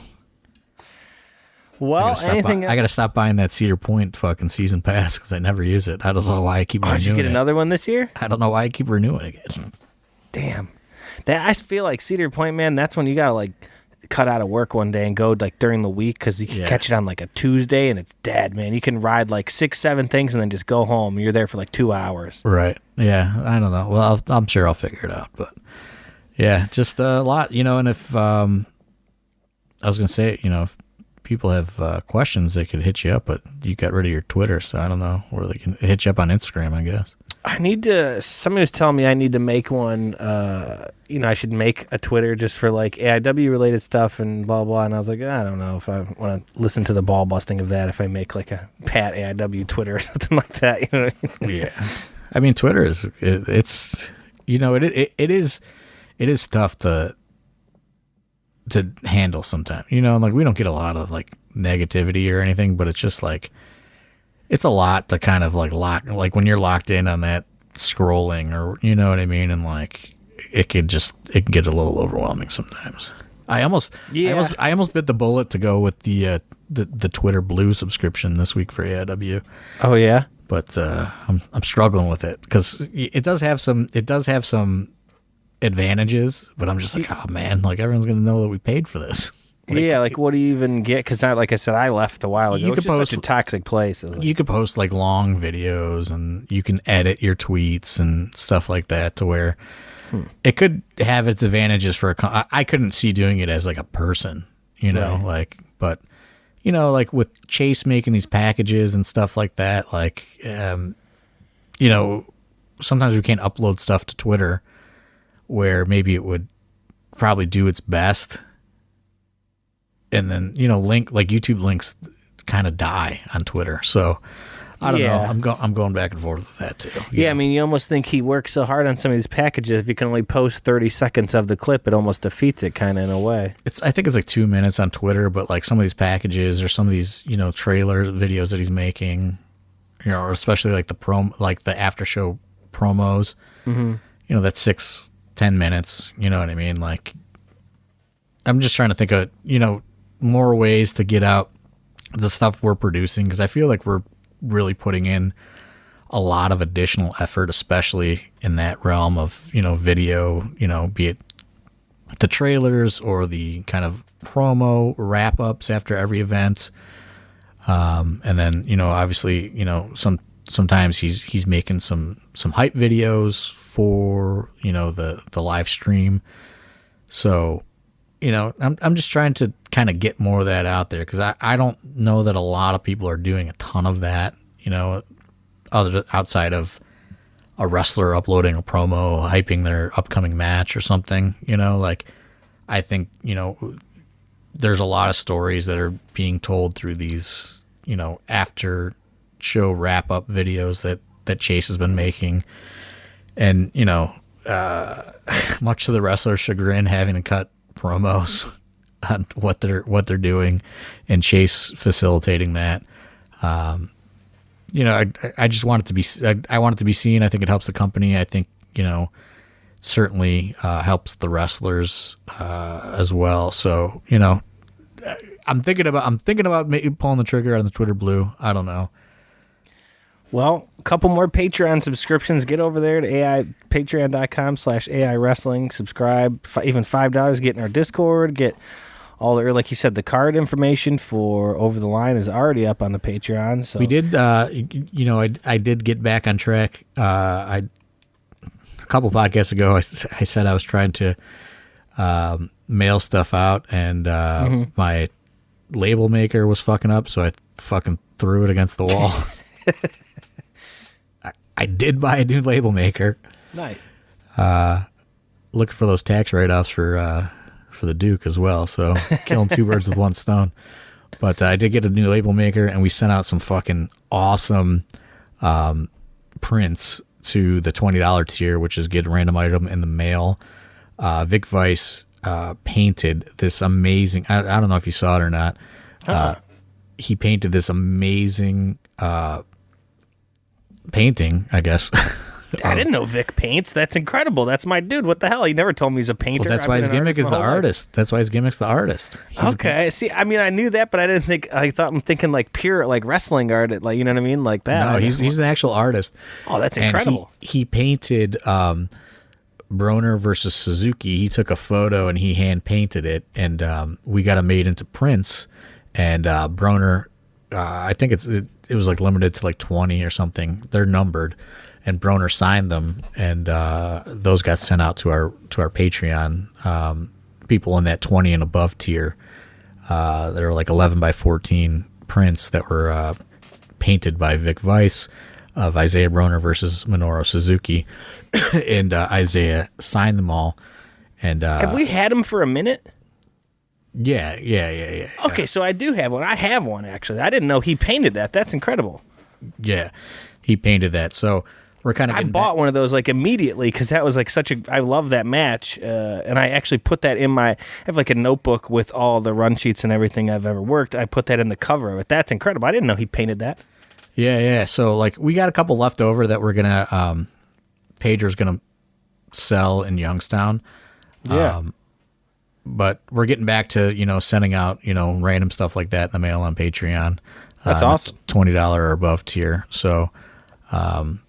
Well, I gotta stop buying that Cedar Point fucking season pass because I never use it. I don't know why I keep renewing it. Did you get another one this year? I don't know why I keep renewing it again. Damn. I feel like Cedar Point, man, that's when you gotta like cut out of work one day and go like during the week, because you can catch it on like a Tuesday and it's dead, man. You can ride like 6-7 things and then just go home. You're there for like 2 hours. Right. Yeah. I don't know. Well, I'm sure I'll figure it out, but yeah, just a lot, and if I was gonna say, if people have questions, they could hit you up, but you got rid of your Twitter, so I don't know where they can hit you up on Instagram, I guess. I need to. Somebody was telling me I need to make one. I should make a Twitter just for like AIW related stuff and blah blah. And I was like, I don't know if I want to listen to the ball busting of that. If I make like a Pat AIW Twitter or something like that, you know what I mean? Yeah, I mean Twitter is it's it is tough to handle sometimes. Like we don't get a lot of like negativity or anything, but it's just like. It's a lot to kind of like like when you're locked in on that scrolling or you know what I mean, and like it can get a little overwhelming sometimes. I almost bit the bullet to go with the Twitter Blue subscription this week for AIW. Oh yeah, but I'm struggling with it because it does have some advantages, but I'm just like, oh man, like everyone's gonna know that we paid for this. Like what do you even get? Because like I said, I left a while ago. It's just such a toxic place. You could post like long videos, and you can edit your tweets and stuff like that to where it could have its advantages for I couldn't see doing it as like a person, right. But like with Chase making these packages and stuff like that, like sometimes we can't upload stuff to Twitter where maybe it would probably do its best. And then, YouTube links kind of die on Twitter. So I don't know. I'm going back and forth with that too. Yeah, I mean, you almost think he works so hard on some of these packages. If you can only post 30 seconds of the clip, it almost defeats it kind of in a way. I think it's like 2 minutes on Twitter, but like some of these packages or some of these, trailer videos that he's making, or especially like the after show promos, that's 6-10 minutes. You know what I mean? Like, I'm just trying to think of, more ways to get out the stuff we're producing, because I feel like we're really putting in a lot of additional effort, especially in that realm of video, be it the trailers or the kind of promo wrap ups after every event, and then obviously sometimes he's making some hype videos for the live stream. So I'm just trying to kind of get more of that out there, because I don't know that a lot of people are doing a ton of that, outside of a wrestler uploading a promo, hyping their upcoming match or something, like I think, there's a lot of stories that are being told through these, after show wrap up videos that Chase has been making. And, much to the wrestler's chagrin, having to cut promos on what they're doing, and Chase facilitating that. I just want it to be. I want it to be seen. I think it helps the company. I think certainly helps the wrestlers as well. So I'm thinking about maybe pulling the trigger on the Twitter Blue. I don't know. Well, a couple more Patreon subscriptions. Get over there to patreon.com/AI Wrestling. Subscribe, even $5. Get in our Discord. Get all the, like you said, the card information for Over the Line is already up on the Patreon. So we did, I did get back on track. A couple podcasts ago, I said I was trying to mail stuff out, and my label maker was fucking up, so I fucking threw it against the wall. I did buy a new label maker. Nice. Looking for those tax write-offs for the Duke as well. So killing two birds with one stone. But I did get a new label maker, and we sent out some fucking awesome prints to the $20 tier, which is get a random item in the mail. Vic Vice painted this amazing. I don't know if you saw it or not. He painted this amazing painting, I guess. I didn't know Vic paints. That's incredible. That's my dude. What the hell? He never told me he's a painter. Well, that's why his gimmick is the artist. That's why his gimmick's the artist. Okay. See, I mean, I knew that, but I didn't think. I'm thinking like pure like wrestling art, like, you know what I mean, like that. No, he's an actual artist. Oh, that's incredible. And he painted Broner versus Suzuki. He took a photo and he hand painted it, and we got it made into prints. And Broner, I think it was like limited to like 20 or something. They're numbered, and Broner signed them, and those got sent out to our Patreon. People in that 20 and above tier. There were like 11 by 14 prints that were painted by Vic Vice. of Isaiah Broner versus Minoru Suzuki, and Isaiah signed them all. And have we had him for a minute? Yeah. Okay, so I do have one. I have one, actually. I didn't know he painted that. That's incredible. Yeah, he painted that. So we're kind of. I bought one of those like immediately because that was like such a. I love that match, and I actually put that in my. I have like a notebook with all the run sheets and everything I've ever worked. I put that in the cover of it. That's incredible. I didn't know he painted that. Yeah. So like we got a couple left over that we're gonna. Pedro's gonna sell in Youngstown. Yeah. But we're getting back to sending out random stuff like that in the mail on Patreon. That's awesome. $20 or above tier. So.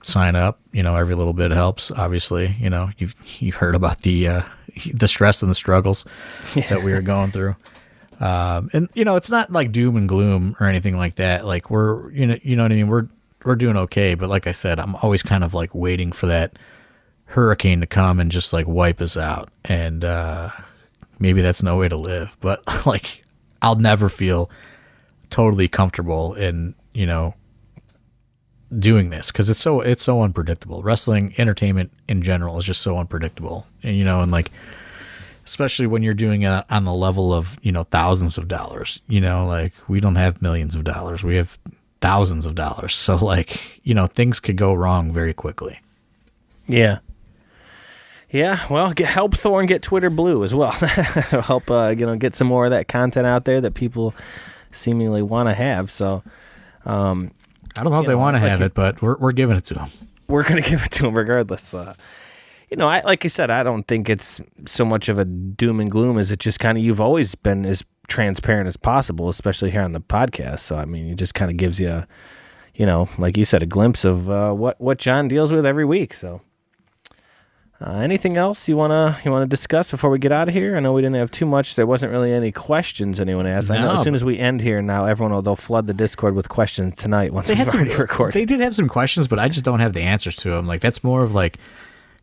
Sign up. Every little bit helps. Obviously, you've heard about the stress and the struggles that we are going through. And it's not like doom and gloom or anything like that. Like we're, you know what I mean. We're doing okay. But like I said, I'm always kind of like waiting for that hurricane to come and just like wipe us out. And maybe that's no way to live. But like I'll never feel totally comfortable in doing this because it's so unpredictable. Wrestling entertainment in general is just so unpredictable, and like especially when you're doing it on the level of thousands of dollars. Like we don't have millions of dollars, we have thousands of dollars. So like things could go wrong very quickly. Yeah. Well, help Thorne get Twitter blue as well. Help get some more of that content out there that people seemingly want to have. So. I don't know if they want to have it, but we're giving it to them. We're going to give it to them regardless. Like I said, I don't think it's so much of a doom and gloom as it just kind of you've always been as transparent as possible, especially here on the podcast. So, I mean, it just kind of gives you, like you said, a glimpse of what John deals with every week. So, anything else you wanna discuss before we get out of here? I know we didn't have too much. There wasn't really any questions anyone asked. I know as soon as we end here now, they'll flood the Discord with questions tonight once we've already recorded. They did have some questions, but I just don't have the answers to them. Like that's more of like,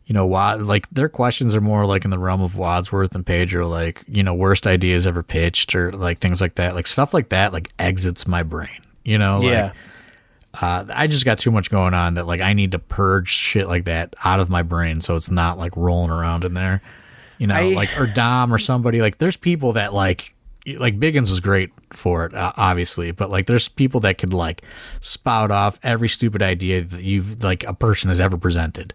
like their questions are more like in the realm of Wadsworth and Pedro, like worst ideas ever pitched or like things like that. Like stuff like that like exits my brain. Yeah. I just got too much going on that like I need to purge shit like that out of my brain so it's not like rolling around in there, or Dom or somebody. Like there's people that like Biggins was great for it, obviously, but like there's people that could like spout off every stupid idea that you've like a person has ever presented,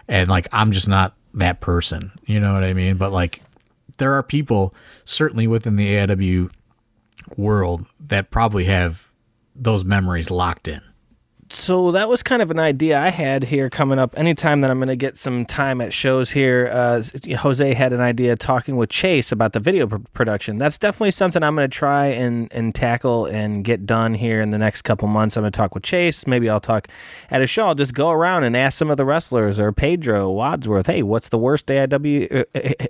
and like I'm just not that person, you know what I mean? But like there are people certainly within the AIW world that probably have those memories locked in. So that was kind of an idea I had here coming up. Anytime that I'm going to get some time at shows here, Jose had an idea talking with Chase about the video production. That's definitely something I'm going to try and tackle and get done here in the next couple months. I'm going to talk with Chase. Maybe I'll talk at a show. I'll just go around and ask some of the wrestlers or Pedro, Wadsworth, hey, what's the worst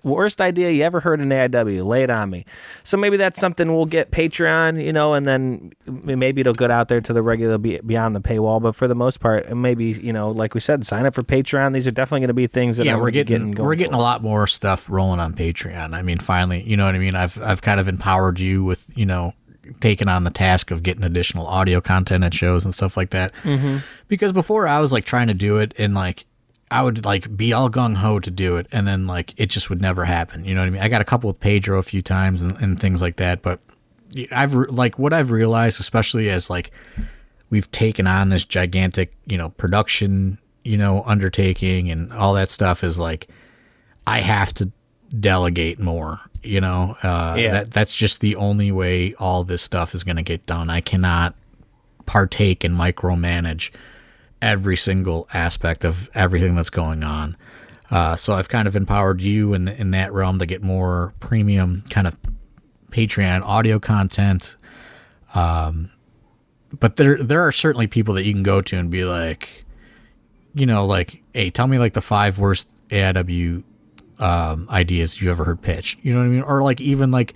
worst idea you ever heard in AIW? Lay it on me. So maybe that's something we'll get Patreon, and then maybe it'll go out there to the regular beyond the paywall. But for the most part, maybe like we said, sign up for Patreon. These are definitely going to be things that we're getting a lot more stuff rolling on Patreon. I mean, finally, you know what I mean. I've kind of empowered you with taking on the task of getting additional audio content at shows and stuff like that. Mm-hmm. Because before I was like trying to do it and like I would like be all gung ho to do it, and then like it just would never happen. You know what I mean? I got a couple with Pedro a few times and things like that, but what I've realized, especially as like we've taken on this gigantic, production, undertaking and all that stuff is like, I have to delegate more, that's just the only way all this stuff is going to get done. I cannot partake and micromanage every single aspect of everything that's going on. So I've kind of empowered you in that realm to get more premium kind of Patreon audio content. But there are certainly people that you can go to and be like, like, hey, tell me like the 5 worst AIW ideas you ever heard pitched. You know what I mean? Or like even like,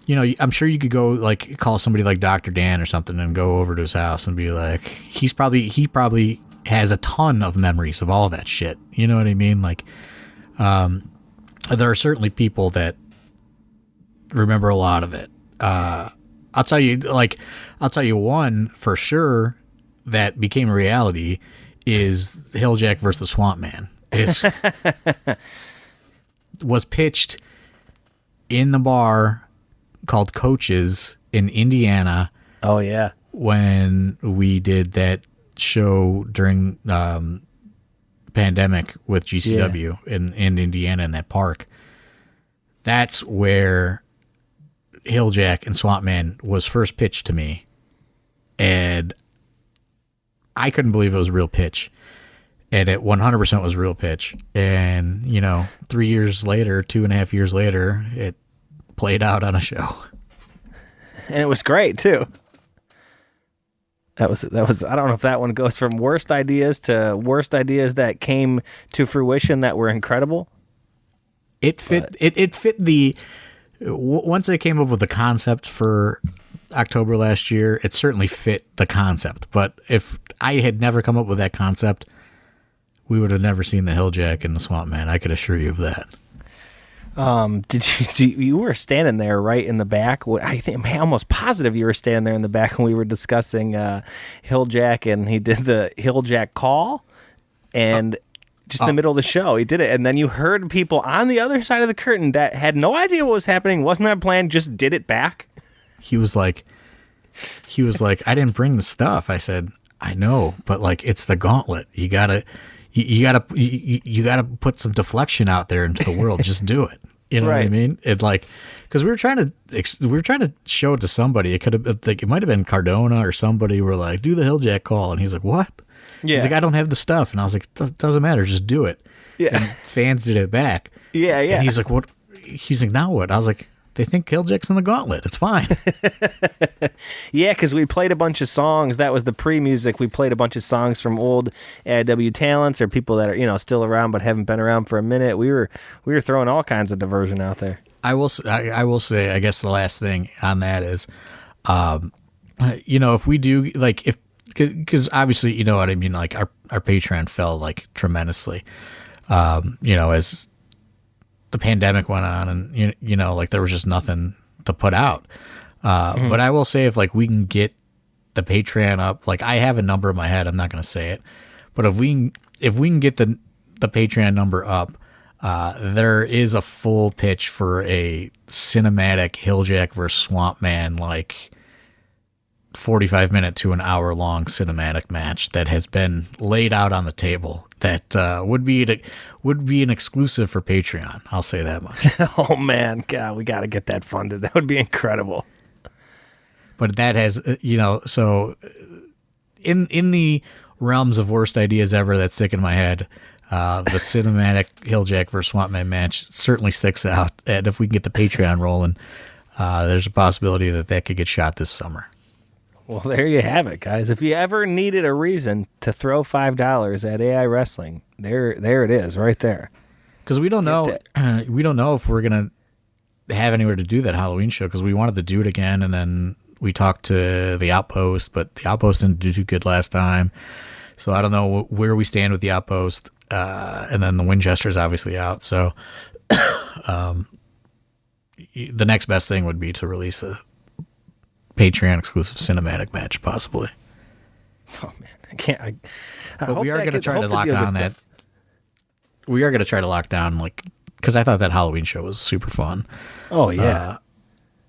I'm sure you could go like call somebody like Dr. Dan or something and go over to his house and be like, he probably has a ton of memories of all that shit. You know what I mean? Like, there are certainly people that remember a lot of it. I'll tell you one for sure that became a reality is Hilljack versus the Swamp Man. Was pitched in the bar called Coaches in Indiana. Oh, yeah. When we did that show during pandemic with GCW in Indiana in that park. That's where Hilljack and Swamp Man was first pitched to me. And I couldn't believe it was real pitch. And it 100% was real pitch. And, 3 years later, 2.5 years later, it played out on a show. And it was great, too. That was. I don't know if that one goes from worst ideas to worst ideas that came to fruition that were incredible. It fit. It fit the. Once they came up with the concept for October last year, it certainly fit the concept. But if I had never come up with that concept, we would have never seen the Hilljack and the Swamp Man. I could assure you of that. You were standing there right in the back? I think I'm almost positive you were standing there in the back when we were discussing Hilljack, and he did the Hilljack call, and just in the middle of the show, he did it, and then you heard people on the other side of the curtain that had no idea what was happening, wasn't that planned, just did it back. He was like, I didn't bring the stuff. I said, I know, but it's the gauntlet. You gotta put some deflection out there into the world. Just do it. You know what I mean? It because we were trying to show it to somebody. It could have it might have been Cardona or somebody. We're like, do the Hilljack call, and he's like, what? Yeah. He's like, I don't have the stuff, and I was like, doesn't matter, just do it. Yeah. And fans did it back. Yeah. And he's like, what? He's like, now what? I was like, they think Hilljack's in the gauntlet. It's fine. Yeah, because we played a bunch of songs. That was the pre-music. We played a bunch of songs from old AIW talents or people that are still around but haven't been around for a minute. We were throwing all kinds of diversion out there. I will say, I guess the last thing on that is, if we do because obviously you know what I mean. Like our Patreon fell tremendously, as the pandemic went on, and there was just nothing to put out. But I will say, if we can get the Patreon up, I have a number in my head, I'm not going to say it, but if we can get the Patreon number up, there is a full pitch for a cinematic Hilljack versus Swamp Man, 45-minute to an hour-long cinematic match that has been laid out on the table. That would be an exclusive for Patreon. I'll say that much. Oh man, God, we got to get that funded. That would be incredible. But that has, so in the realms of worst ideas ever that stick in my head, the cinematic Hilljack versus Swamp Man match certainly sticks out. And if we can get the Patreon rolling, there's a possibility that could get shot this summer. Well, there you have it, guys. If you ever needed a reason to throw $5 at AI Wrestling, there it is, right there. Because we don't know if we're gonna have anywhere to do that Halloween show, because we wanted to do it again, and then we talked to the Outpost, but the Outpost didn't do too good last time. So I don't know where we stand with the Outpost, and then the Winchester's obviously out. So the next best thing would be to release a Patreon exclusive cinematic match, possibly. Oh man, I can't. But we are going to try to lock down that. We are going to try to lock down, because I thought that Halloween show was super fun. Oh yeah,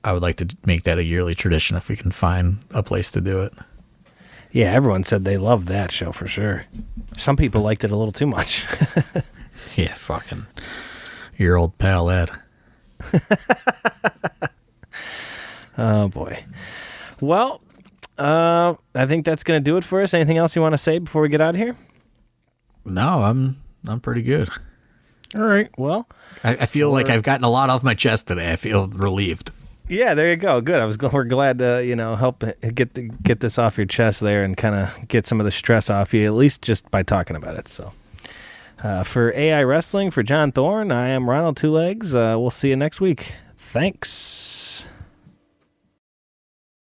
I would like to make that a yearly tradition if we can find a place to do it. Yeah, everyone said they loved that show for sure. Some people liked it a little too much. Yeah, fucking your old pal Ed. Oh boy. Well, I think that's going to do it for us. Anything else you want to say before we get out of here? No, I'm pretty good. All right. Well, I feel like I've gotten a lot off my chest today. I feel relieved. Yeah, there you go. Good. We're glad to help get this off your chest there and kind of get some of the stress off you, at least just by talking about it. So, for AI Wrestling, for John Thorne, I am Ronald Two Legs. We'll see you next week. Thanks.